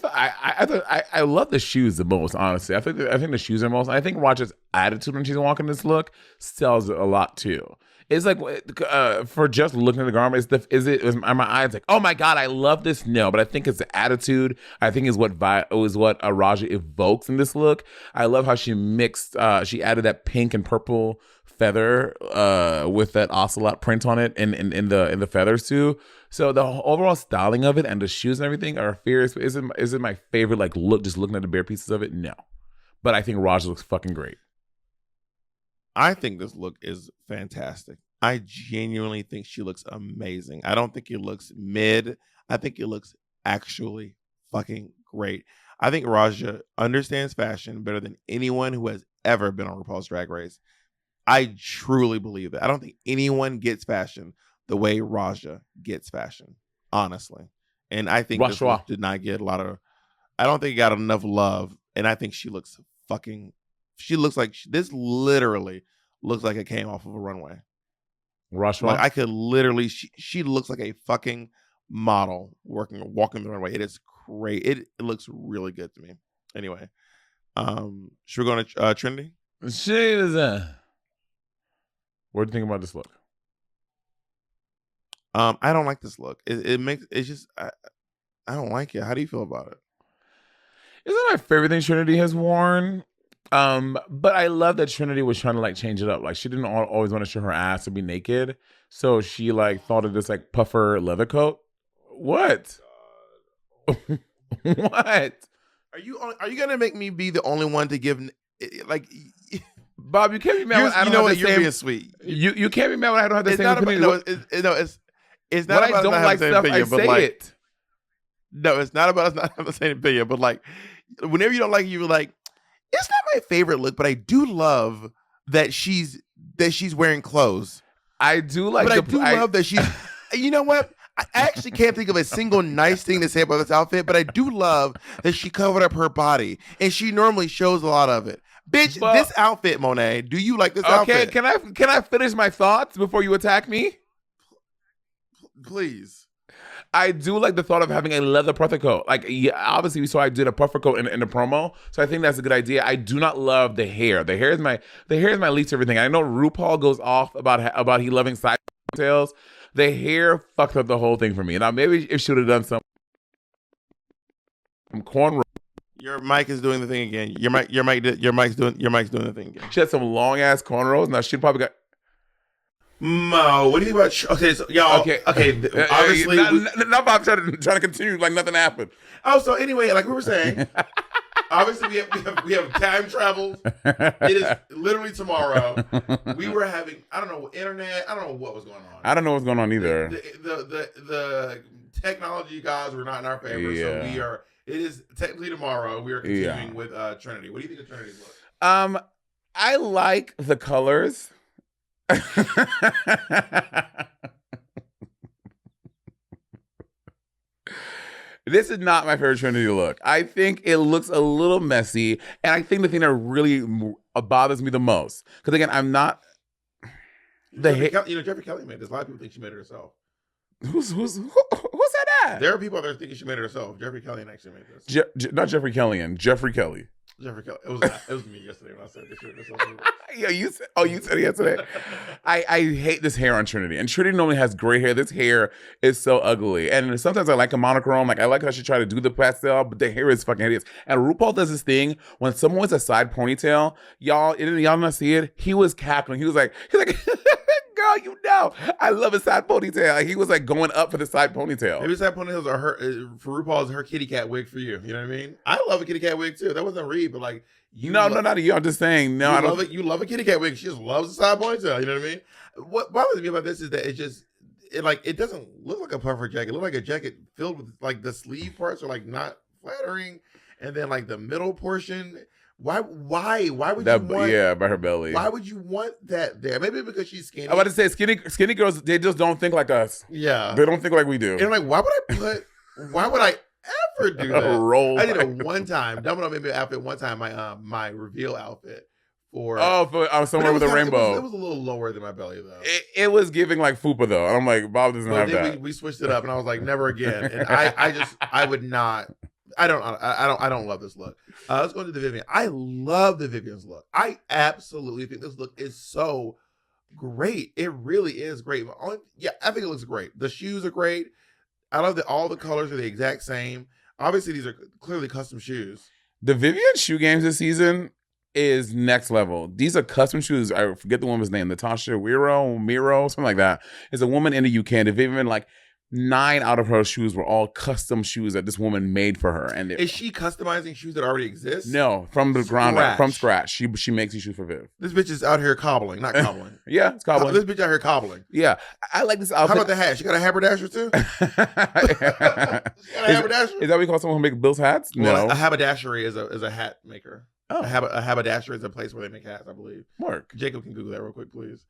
love the shoes the most. Honestly, I think the shoes are most. I think Raja's attitude when she's walking this look sells it a lot too. It's like for just looking at the garment, my eyes like, oh my god, I love this. No, but I think it's the attitude. I think is what Raja evokes in this look. I love how she mixed. She added that pink and purple feather with that ocelot print on it in the feathers too. So the overall styling of it and the shoes and everything are fierce. Is it my favorite like look? Just looking at the bare pieces of it, no. But I think Raja looks fucking great. I think this look is fantastic. I genuinely think she looks amazing. I don't think it looks mid. I think it looks actually fucking great. I think Raja understands fashion better than anyone who has ever been on RuPaul's Drag Race. I truly believe that. I don't think anyone gets fashion the way Raja gets fashion, honestly. And I think this look did not get I don't think it got enough love. And I think she looks like this literally looks like it came off of a runway. Rushwa? Like I could literally, she looks like a fucking model walking the runway. It is great. It looks really good to me. Anyway, should we go to Trinity? What do you think about this look? I don't like this look. I don't like it. How do you feel about it? Isn't my favorite thing Trinity has worn? But I love that Trinity was trying to like change it up. Like she didn't always want to show her ass or be naked, so she like thought of this like puffer leather coat. What? What? Are you gonna make me be the only one to give like? Bob, you can't be mad. I don't have the you're same. Being sweet. You can't be mad when I don't have the same opinion. It's not about I don't like stuff. Opinion, I say like, it. No, it's not about us not having the same opinion. But like, whenever you don't like it, you're like, it's not my favorite look, but I do love that she's wearing clothes. I do like, but I do love that she's. You know what? I actually can't think of a single nice thing to say about this outfit, but I do love that she covered up her body, and she normally shows a lot of it. Bitch, this outfit, Monet. Do you like this outfit? Okay, can I finish my thoughts before you attack me? Please. I do like the thought of having a leather puffer coat. Like, yeah, obviously, we saw I did a puffer coat in the promo, so I think that's a good idea. I do not love the hair. The hair is my least favorite thing. I know RuPaul goes off about he loving side tails. The hair fucked up the whole thing for me. Now maybe if she would have done some cornrow. Your mic is doing the thing again. Your mic's doing the thing again. She had some long ass cornrows. Now she'd probably got. Mo, what do you think about? Okay, so y'all. Okay. Obviously, now Bob trying to continue like nothing happened. Oh, so anyway, like we were saying, obviously we have time travel. It is literally tomorrow. We were having I don't know internet. I don't know what was going on. I don't know what's going on either. The technology gods were not in our favor, so we are. It is technically tomorrow. We are continuing with Trinity. What do you think of Trinity's look? I like the colors. This is not my favorite Trinity look. I think it looks a little messy, and I think the thing that really bothers me the most, because again, I'm not Jeffrey Kelly made this. A lot of people think she made it herself. Who's that at? There are people out there thinking she made it herself. Jeffrey Kelly actually made this. Not Jeffrey Kellyan, Jeffrey Kelly. Jeffrey Kelly. It was me yesterday when I said this shit. Yeah, you said it yesterday. I hate this hair on Trinity. And Trinity normally has great hair. This hair is so ugly. And sometimes I like a monochrome. Like I like how she tried to do the pastel, but the hair is fucking hideous. And RuPaul does this thing when someone has a side ponytail, y'all not see it. He was cackling. He was like, girl, you know, I love a side ponytail. Like, he was like going up for the side ponytail. Maybe side ponytails are her for RuPaul's her kitty cat wig for you. You know what I mean? I love a kitty cat wig too. That wasn't Reed, but like not you. I'm just saying. No, I don't. Love it. You love a kitty cat wig. She just loves a side ponytail. You know what I mean? What bothers me about this is that it doesn't look like a puffer jacket. It looks like a jacket filled with like the sleeve parts are like not flattering, and then like the middle portion. Why would you want? Yeah, by her belly. Why would you want that there? Maybe because she's skinny. I'm about to say skinny girls. They just don't think like us. Yeah, they don't think like we do. And I'm like, why would I ever do that? Roll. I did it one time. Domino made me an outfit one time. My reveal outfit for somewhere with a rainbow. It was a little lower than my belly though. It was giving like fupa though, and I'm like, Bob doesn't have that. We switched it up, and I was like, never again. And I would not. I don't love this look. Let's go into the Vivienne. I love the Vivienne's look. I absolutely think this look is so great. It really is great. I think it looks great. The shoes are great. I love that all the colors are the exact same. Obviously, these are clearly custom shoes. The Vivienne shoe games this season is next level. These are custom shoes. I forget the woman's name. Natasha Miro, something like that. It's a woman in the UK. And the Vivienne, like, 9 out of her shoes were all custom shoes that this woman made for her. And is she customizing shoes that already exist? No, from the ground up, from scratch. She makes these shoes for Viv. This bitch is out here cobbling, not cobbling. Yeah, it's cobbling. This bitch out here cobbling. Yeah, I like this outfit. How about the hat? She got a haberdasher too. She got a haberdasher. Is that what you call someone who makes Bill's hats? Well, no, a haberdashery is a hat maker. Oh. A haberdashery is a place where they make hats, I believe. Mark Jacob can Google that real quick, please.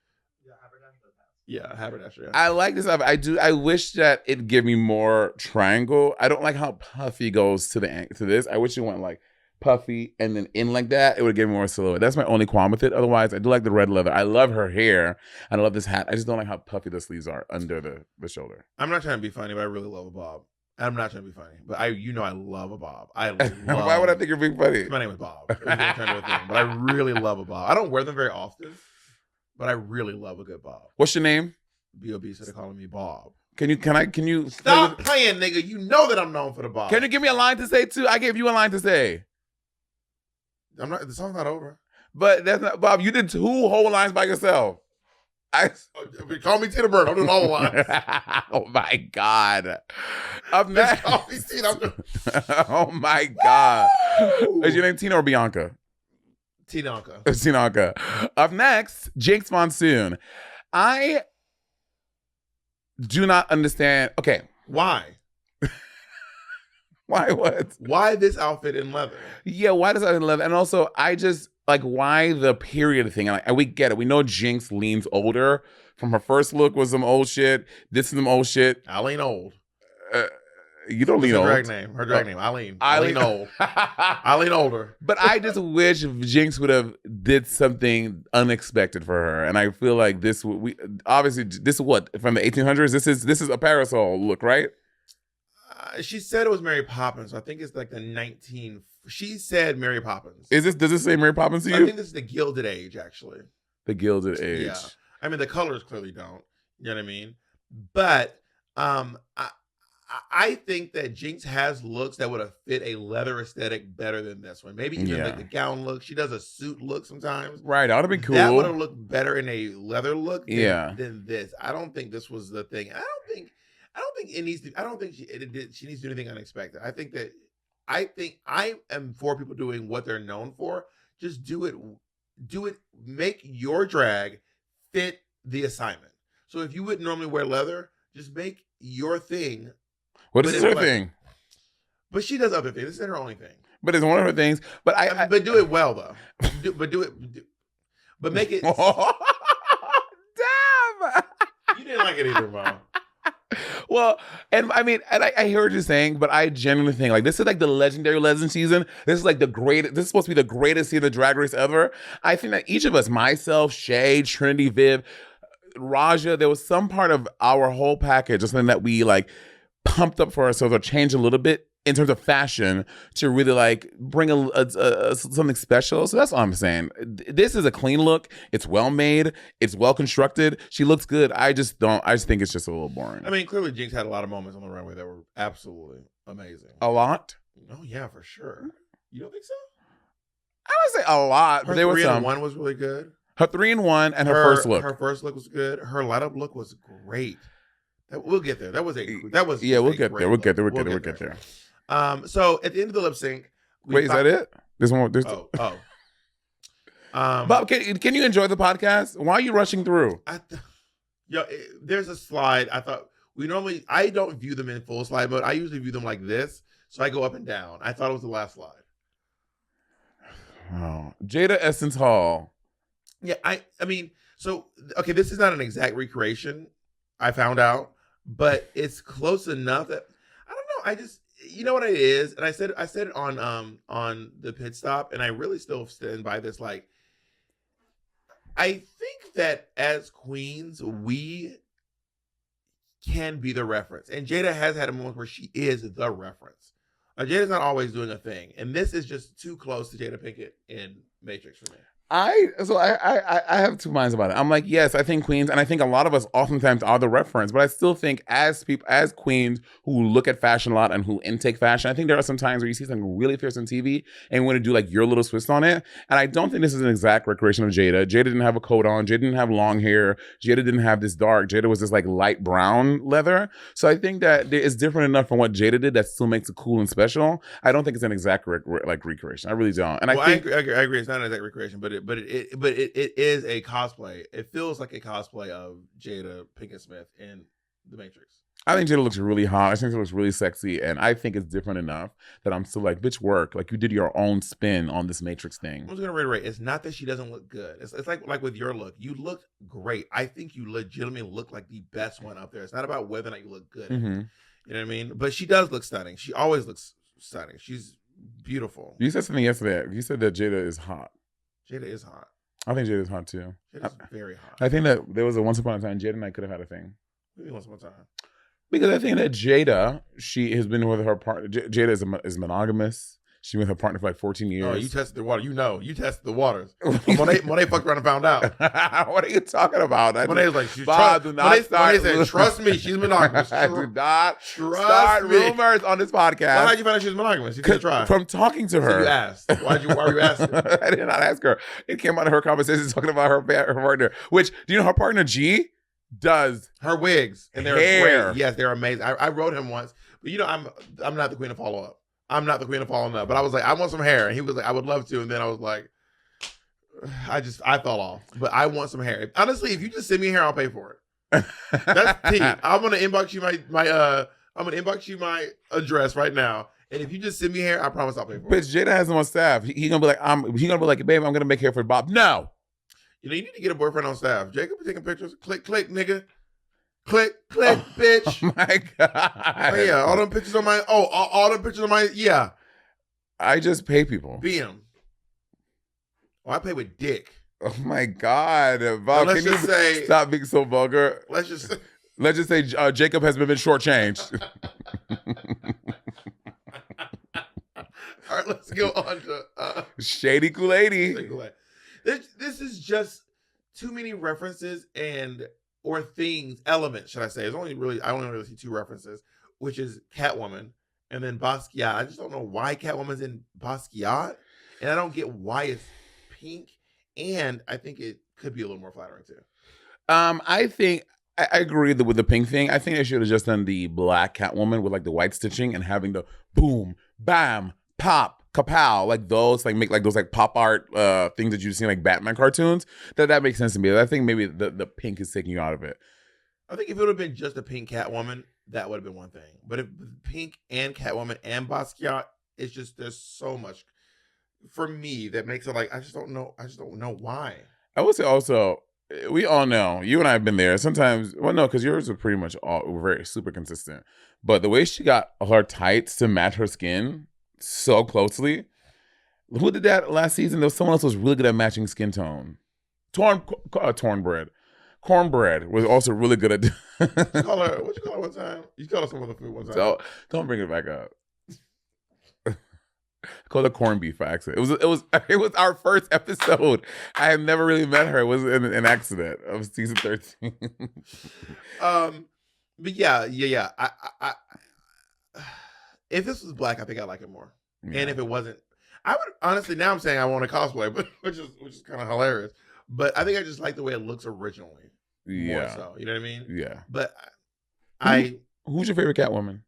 Yeah, haberdashery. I like this outfit. I wish that it'd give me more triangle. I don't like how puffy goes to this. I wish it went like puffy and then in like that. It would give me more silhouette. That's my only qualm with it. Otherwise, I do like the red leather. I love her hair. And I love this hat. I just don't like how puffy the sleeves are under the shoulder. I'm not trying to be funny, but I really love a bob. I'm not trying to be funny, but I love a bob. I love. Why would I think you're being funny? My name is Bob. But I really love a bob. I don't wear them very often, but I really love a good bob. What's your name? B.O.B. started calling me Bob. Can you stop playing, nigga? You know that I'm known for the Bob. Can you give me a line to say too? I gave you a line to say. I'm not. The song's not over. But that's not Bob. You did 2 whole lines by yourself. Call me Tina Burn. I'm doing all the lines. Oh my God. Up next. Call me Tina. Oh my God. Is your name Tina or Bianca? Tinanka. Up next, Jinx Monsoon. I do not understand. Okay. Why? Why what? Why this outfit in leather? Yeah, why does that in leather? And also, I just, like, why the period thing? Like, we get it. We know Jinx leans older. From her first look was some old shit. This is some old shit. I lean old. You don't lean old. Her drag name. I lean old. I lean older. But I just wish Jinx would have did something unexpected for her, and I feel like this is what from the 1800s. This is a parasol look, right? She said it was Mary Poppins. So I think it's like the 19. She said Mary Poppins. Does it say Mary Poppins to you? I think this is the Gilded Age, actually. The Gilded Age. Yeah. I mean, the colors clearly don't. You know what I mean? But I think that Jinx has looks that would have fit a leather aesthetic better than this one. Maybe even like the gown look. She does a suit look sometimes. Right. That would have been cool. That would have looked better in a leather look than this. I don't think this was the thing. I don't think it needs to. I don't think she needs to do anything unexpected. I think I am for people doing what they're known for. Just do it. Make your drag fit the assignment. So if you wouldn't normally wear leather, just make your thing. What is her thing? But she does other things. This isn't her only thing. But it's one of her things. But but do it well though. But make it. Damn. You didn't like it either, Mo. Well, and I mean, and I hear what you're saying, but I genuinely think like this is like the legendary legend season. This is like the great. This is supposed to be the greatest season of Drag Race ever. I think that each of us, myself, Shea, Trinity, Viv, Raja, there was some part of our whole package, or something that we like pumped up for ourselves or changed a little bit in terms of fashion to really like bring something special. So that's all I'm saying. This is a clean look. It's well made. It's well constructed. She looks good. I just think it's just a little boring. I mean, clearly Jinx had a lot of moments on the runway that were absolutely amazing. A lot? Oh yeah, for sure. You don't think so? I would say a lot, but there was some. 3-in-1 was really good. Her 3-in-1 and her first look. Her first look was good. Her light up look was great. We'll get there. We'll get there. So at the end of the lip sync, wait, is that it? There's one more. Bob, can you enjoy the podcast? Why are you rushing through? There's a slide. I thought I don't view them in full slide mode. I usually view them like this, so I go up and down. I thought it was the last slide. Oh, Jada Essence Hall. Yeah, I mean, so okay, this is not an exact recreation. I found out, but it's close enough that I don't know. I just, you know what it is, and I said it on the pit stop, and I really still stand by this. Like, I think that as queens, we can be the reference, and Jada has had a moment where she is the reference. Jada's not always doing a thing, and this is just too close to Jada Pinkett in Matrix for me. I have two minds about it. I'm like, yes, I think queens, and I think a lot of us oftentimes are the reference, but I still think as queens who look at fashion a lot and who intake fashion, I think there are some times where you see something really fierce on TV and you want to do like your little twist on it. And I don't think this is an exact recreation of Jada. Jada didn't have a coat on. Jada didn't have long hair. Jada didn't have this dark. Jada was this like light brown leather. So I think that it's different enough from what Jada did that still makes it cool and special. I don't think it's an exact recreation. I really don't. And I agree. It's not an exact recreation, but it is a cosplay. It feels like a cosplay of Jada Pinkett Smith in The Matrix. I think Jada looks really hot. I think she looks really sexy, and I think it's different enough that I'm still like, bitch, work. Like, you did your own spin on this Matrix thing. I'm just gonna reiterate. It's not that she doesn't look good. It's like with your look. You look great. I think you legitimately look like the best one up there. It's not about whether or not you look good. Mm-hmm. You know what I mean? But she does look stunning. She always looks stunning. She's beautiful. You said something yesterday. You said that Jada is hot. Jada is hot. I think Jada's hot too. Jada's very hot. I think that there was a once upon a time Jada and I could have had a thing. Maybe once upon a time. Because I think that Jada, she has been with her partner. Jada is monogamous. She's been with her partner for like 14 years. Oh, you tested the water. You tested the waters. Monet fucked around and found out. What are you talking about? Monet was like, Monet said, trust me, she's monogamous. I do not start rumors on this podcast. Why did you find out she was monogamous? You didn't try. From talking to her. So you asked. Why were you asking? I did not ask her. It came out of her conversation talking about her partner. Which, do you know her partner G does her wigs and they're hair. Great. Yes, they're amazing. I wrote him once, but you know I'm not the queen of follow up. I'm not the queen of following up, but I was like, I want some hair, and he was like, I would love to, and then I was like, I fell off, but I want some hair. Honestly, if you just send me hair, I'll pay for it. That's tea. I'm gonna inbox you my address right now, and if you just send me hair, I promise I'll pay for it. But Jada has him on staff. He's gonna be like, babe, I'm gonna make hair for Bob. No. You know, you need to get a boyfriend on staff. Jacob be taking pictures. Click, nigga. Click, bitch. Oh my God. Oh, yeah, all them pictures on all the pictures on my, yeah. I just pay people. BM. Oh, I pay with dick. Oh my God. Bob, let's just say, stop being so vulgar? Let's just say Jacob has been shortchanged. All right, let's go on to Shady Kool-Aid. This is just too many references or things, elements, should I say. I only really see two references, which is Catwoman and then Basquiat. I just don't know why Catwoman's in Basquiat, and I don't get why it's pink, and I think it could be a little more flattering too. I think I agree with the pink thing. I think they should have just done the black Catwoman with like the white stitching and having the boom, bam, pop, kapow, like those, like make like those like pop art things that you see in like Batman cartoons. That makes sense to me. I think maybe the pink is taking you out of it. I think if it would have been just a pink Catwoman, that would have been one thing. But if pink and Catwoman and Basquiat, it's just there's so much for me that makes it like I just don't know why. I would say also we all know, you and I have been there. Sometimes, well, no, because yours are pretty much all very super consistent. But the way she got her tights to match her skin so closely, who did that last season? There was someone else who was really good at matching skin tone. Cornbread was also really good at. What you call her one time? You call her some other food one time. So don't bring it back up. I called her corned beef by accident. It was our first episode. I had never really met her. It was an accident of season 13. But yeah. I if this was black, I think I like it more. Yeah. And if it wasn't, I would honestly. Now I'm saying I want to cosplay, but which is kind of hilarious. But I think I just like the way it looks originally. Yeah. More so, you know what I mean? Yeah. But who's your favorite Catwoman?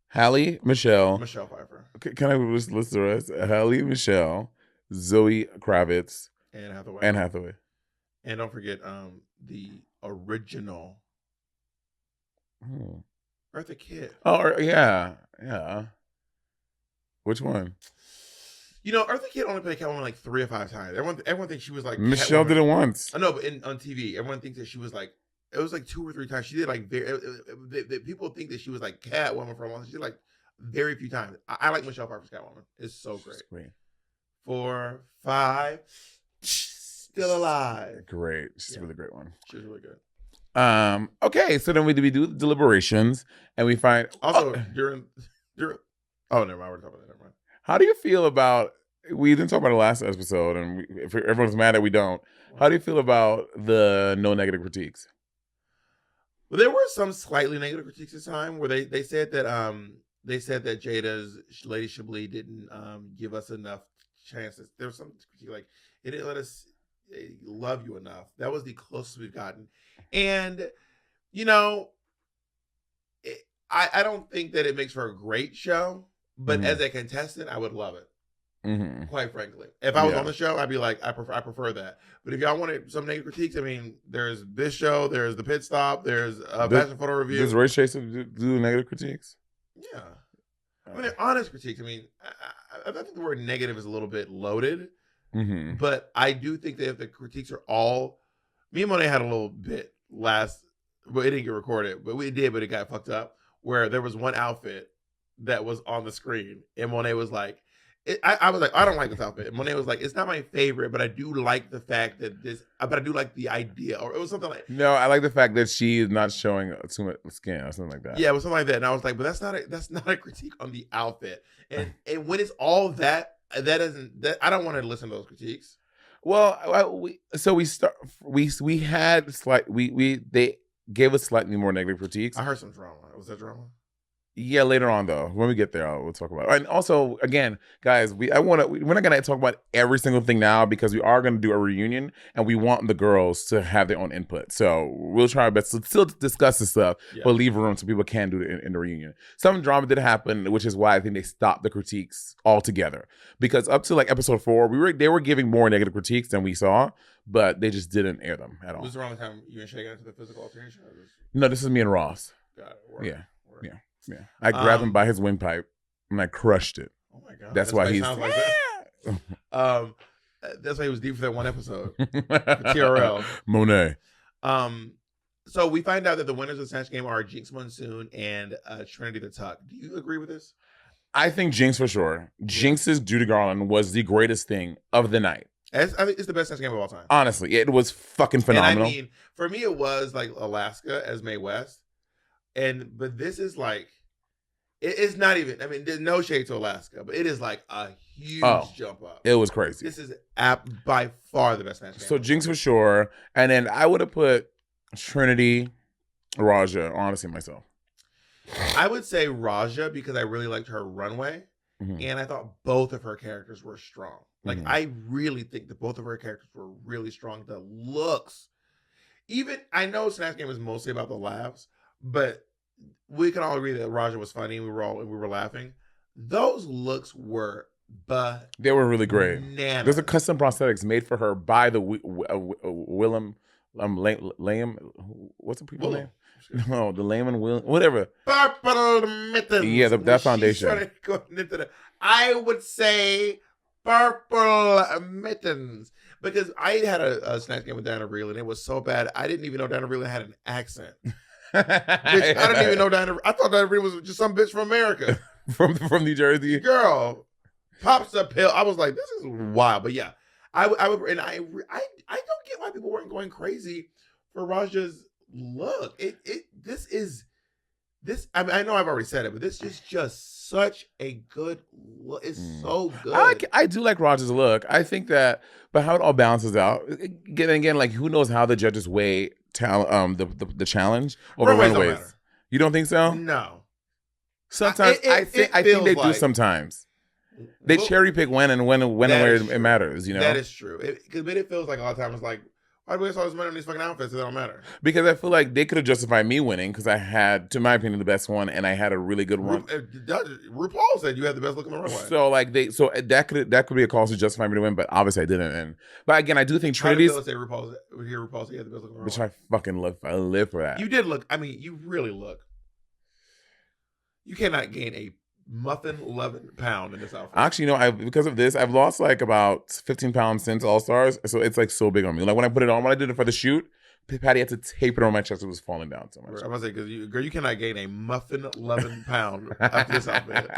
Halle, Michelle Pfeiffer. Can I just list the rest? Halle, Michelle, Zoe Kravitz, Anne Hathaway. And don't forget the original Eartha Kitt. Oh, yeah. Which one? You know, Eartha Kitt only played Catwoman like 3 or 5 times. Everyone thinks she was like Michelle Catwoman. did it once. I know, but on TV, everyone thinks that she was like, it was like 2 or 3 times. She did like people think that she was like Catwoman for a while. She did like very few times. I like Michelle Pfeiffer's Catwoman. It's so great. 4, 5, still alive. Great. She's a really great one. She's really good. Okay, so then we do the deliberations and we find Also during oh, never mind. We're talking about that. Never mind. How do you feel about, we didn't talk about the last episode and if everyone's mad that we don't, how do you feel about the no negative critiques? Well, there were some slightly negative critiques this time where they said that Jada's Lady Chablis didn't give us enough chances. There was some critique like it didn't let us love you enough. That was the closest we've gotten. And you know, I don't think that it makes for a great show, but as a contestant, I would love it. Quite frankly, if I was on the show, I'd be like, I prefer that. But if y'all wanted some negative critiques, I mean, there's this show, there's the pit stop, there's a fashion photo review. Does Ray Chase do negative critiques? Yeah, I mean, they're honest critiques. I mean, I think the word negative is a little bit loaded, but I do think that if the critiques are all, me and Monet had a little bit last, well, it didn't get recorded, but we did, but it got fucked up. Where there was one outfit that was on the screen, and Monet was like. I was like, I don't like this outfit. And Monet was like, it's not my favorite, but I do like the fact that but I do like the idea. Or it was something like. No, I like the fact that she is not showing too much skin or something like that. Yeah, it was something like that. And I was like, but that's not a critique on the outfit. And when it's all that I don't want to listen to those critiques. Well, they gave us slightly more negative critiques. I heard some drama. Was that drama? Yeah, later on though, when we get there, we'll talk about it. And also, again, guys, we're not gonna talk about every single thing now because we are gonna do a reunion and we want the girls to have their own input. So we'll try our best to still discuss this stuff, but leave room so people can do it in the reunion. Some drama did happen, which is why I think they stopped the critiques altogether. Because up to like episode 4, they were giving more negative critiques than we saw, but they just didn't air them at all. Was this around the time you and Shea got into the physical altercation? No, this is me and Ross. Got it. Yeah. I grabbed him by his windpipe and I crushed it. Oh my god! That's why he's like that. That's why he was deep for that one episode. TRL Monet. So we find out that the winners of the Snatch Game are Jinx Monsoon and Trinity the Tuck. Do you agree with this? I think Jinx for sure. Jinx's Judy Garland was the greatest thing of the night. I think it's the best Snatch Game of all time. Honestly, it was fucking phenomenal. And I mean, for me, it was like Alaska as Mae West. But this is like, it's not even, I mean, there's no shade to Alaska, but it is like a huge jump up. It was crazy. This is by far the best match. So Jinx for sure. And then I would have put Trinity, Raja, honestly, myself. I would say Raja because I really liked her runway. And I thought both of her characters were strong. Like, I really think that both of her characters were really strong. The looks, I know Snatch Game is mostly about the laughs, but we can all agree that Raja was funny and we were laughing. Those looks were they were really great. Bananas. There's a custom prosthetics made for her by the Willem Layham. What's the people name? No, the Layman Will, whatever. Purple mittens. Yeah, that foundation. I would say purple mittens. Because I had a Snatch Game with Diana Vreeland, and it was so bad. I didn't even know Diana Vreeland had an accent. Bitch, I didn't even know Diana. I thought Diana Vreeland was just some bitch from America, from New Jersey. Girl, pops a pill. I was like, this is wild. But yeah, I would, and I don't get why people weren't going crazy for Raja's look. This. I mean, I know I've already said it, but this is just such a good look. It's so good. I do like Raja's look. I think that, but how it all balances out. Again, like who knows how the judges weigh the challenge over runways? You don't think so? No. Sometimes I think they do. Sometimes they cherry pick when and where it matters. You know, that is true. Because it feels like a lot of times, like, why do we waste all this money on these fucking outfits if they don't matter? Because I feel like they could have justified me winning because I had, to my opinion, the best one, and I had a really good run. RuPaul said you had the best look on the runway. So like that could be a cause to justify me to win, but obviously I didn't. But again, I do think Trinity's. How did RuPaul say you had the best look on the runway? Which I fucking love. I live for that. You did look. I mean, you really look. You cannot gain a muffin 11 pound in this outfit. Actually, because of this, I've lost like about 15 pounds since All Stars. So it's like so big on me. Like when I put it on, when I did it for the shoot, Patty had to tape it on my chest. It was falling down so much. I was like, because you cannot gain a muffin 11 pound after this outfit.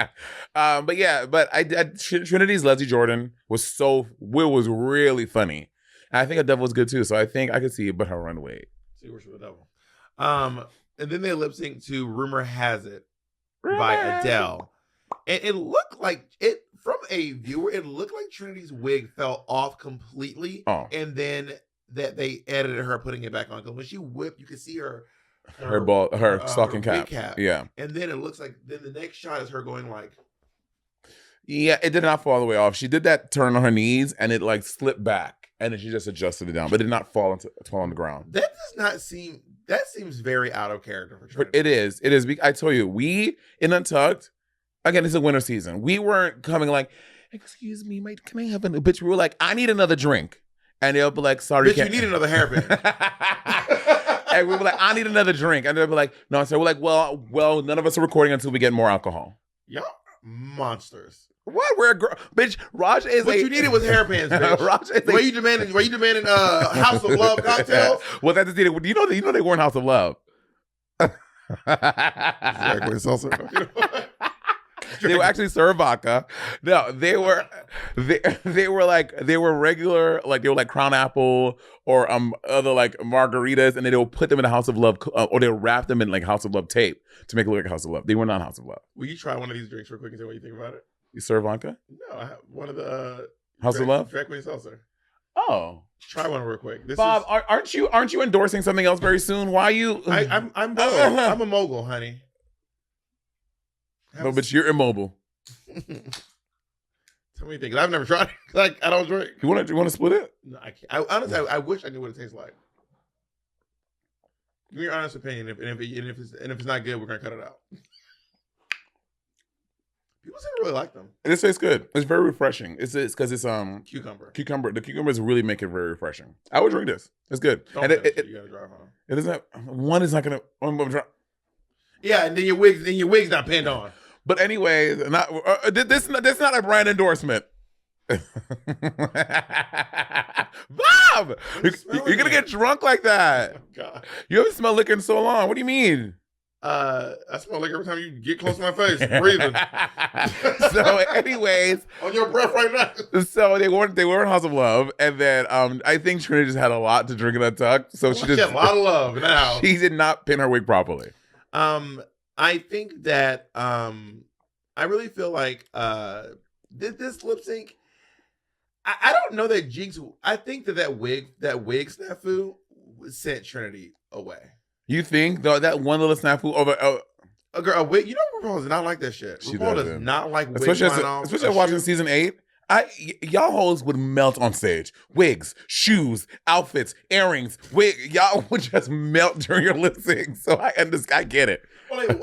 But Trinity's Leslie Jordan was really funny. And I think Adele was good too. So I think I could see it, but her runway. See where she was Devil. And then they lip sync to "Rumor Has It" by Adele. And it looked like from a viewer, it looked like Trinity's wig fell off completely. Oh. And then that they edited her putting it back on. Because when she whipped, you could see her stocking cap. Yeah. And then it looks like the next shot is her going like. Yeah, it did not fall all the way off. She did that turn on her knees and it like slipped back. And then she just adjusted it down. But it did not fall on the ground. That seems very out of character for Trinity. It is. I told you, we in Untucked, again, it's a winter season. We weren't coming like, excuse me, mate, can I have a bitch? We were like, I need another drink. And they'll be like, sorry, bitch, you need another hairpin. And we were like, I need another drink. And they'll be like, no. So we're like, well, none of us are recording until we get more alcohol. Y'all monsters. What? We're a girl, bitch. Raj is. What you needed was hairpins, bitch. Raj is. Were you demanding House of Love cocktails? Well, that's the thing. You know they weren't House of Love. Exactly. They were actually served vodka. No, they were regular, like they were like Crown Apple or other like margaritas, and then they will put them in a House of Love, or they'll wrap them in like House of Love tape to make it look like House of Love. They were not House of Love. Will you try one of these drinks real quick and say what you think about it? You serve vodka? No, I have one of the House of Love Drag Queen Seltzer. Oh, try one real quick. Bob, aren't you endorsing something else very soon? Why are you? I'm I'm a mogul, honey. No, but you're immobile. Tell me you think. I've never tried it. Like, I don't drink. You want to split it? No, I can't. Honestly, I wish I knew what it tastes like. Give me your honest opinion. If it's not good, we're gonna cut it out. People seem to really like them. This tastes good. It's very refreshing. It's because it's cucumber. The cucumbers really make it very refreshing. I would drink this. It's good. And you gotta drive home. It isn't. One is not gonna. Yeah, and then your wig's not pinned on. But anyway, this is not a brand endorsement. Bob, you're gonna get drunk like that. Oh, God. You haven't smelled liquor in so long. What do you mean? I smell liquor every time you get close to my face, breathing. So, anyways, on your breath right now. So they weren't House of Love, and then I think Trinity just had a lot to drink in that tuck, so she just a lot of love now. She did not pin her wig properly. I think that I really feel like this lip sync. I don't know that Jinx. I think that wig snafu sent Trinity away. You think that one little snafu over a wig? You know, RuPaul does not like that shit. RuPaul does not like wigs. Especially watching season 8. Y'all hoes would melt on stage. Wigs, shoes, outfits, earrings, y'all would just melt during your lip sync. So I get it. Okay,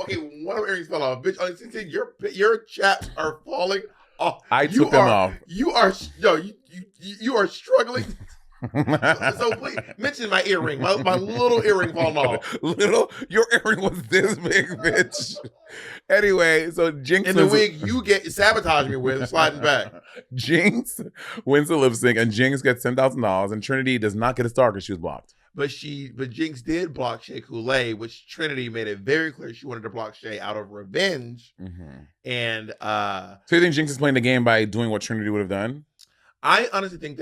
one of my earrings fell off, bitch. Your chaps are falling off. I took them off. You are struggling So please mention my earring, my little earring falling off. Your earring was this big, bitch. Anyway, so Jinx And the wig you get sabotage me with sliding back. Jinx wins the lip sync, and Jinx gets $10,000, and Trinity does not get a star because she was blocked. But Jinx did block Shea Coulee, which Trinity made it very clear she wanted to block Shea out of revenge. Mm-hmm. And so you think Jinx is playing the game by doing what Trinity would have done? I actually think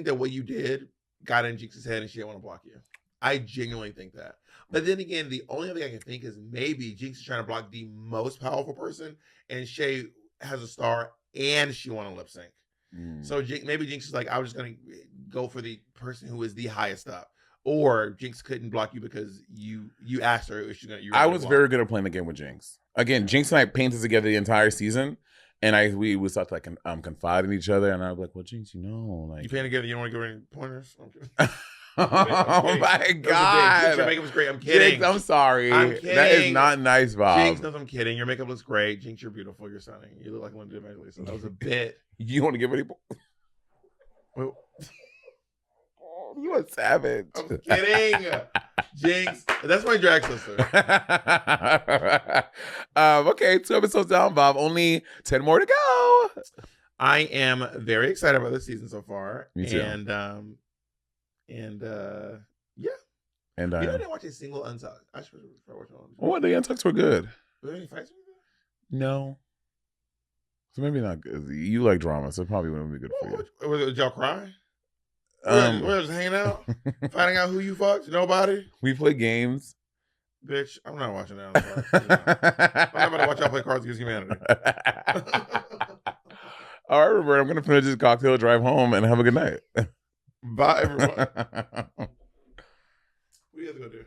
that what you did got in Jinx's head and she didn't want to block you. I genuinely think that. But then again, the only other thing I can think is maybe Jinx is trying to block the most powerful person, and Shea has a star and she want to lip sync. So maybe Jinx is like, I was just going to go for the person who is the highest up. Or Jinx couldn't block you because you asked her if she's going to. I was very good at playing the game with Jinx. Again, Jinx and I painted together the entire season. And we would start to like confide in each other, and I was like, "Well, Jinx, you know, like you paint together, you don't want to give her any pointers." Oh my god, your makeup was great. I'm kidding. Jinx, I'm sorry. I'm kidding. That is not nice, Bob. Jinx, no, I'm kidding. Your makeup looks great. Jinx, you're beautiful. You're stunning. You look like Linda Evangelista. That was a bit. You want to give any? You a savage. I'm kidding. Jinx, that's my drag sister. Okay, 2 episodes down, Bob. Only 10 more to go. I am very excited about this season so far. Me too. And yeah. And I didn't watch a single Untucked. I should watch one. Oh, the Untucked were good. Were there any fights? No. So maybe not good. You like drama, so it probably wouldn't be good for you. Did y'all cry? We're just hanging out, finding out who you fucked. Nobody. We play games. Bitch, I'm not watching that. I'm not about to watch y'all play Cards Against Humanity. All right, Robert, I'm gonna finish this cocktail, drive home, and have a good night. Bye, everyone. What do you have to go do?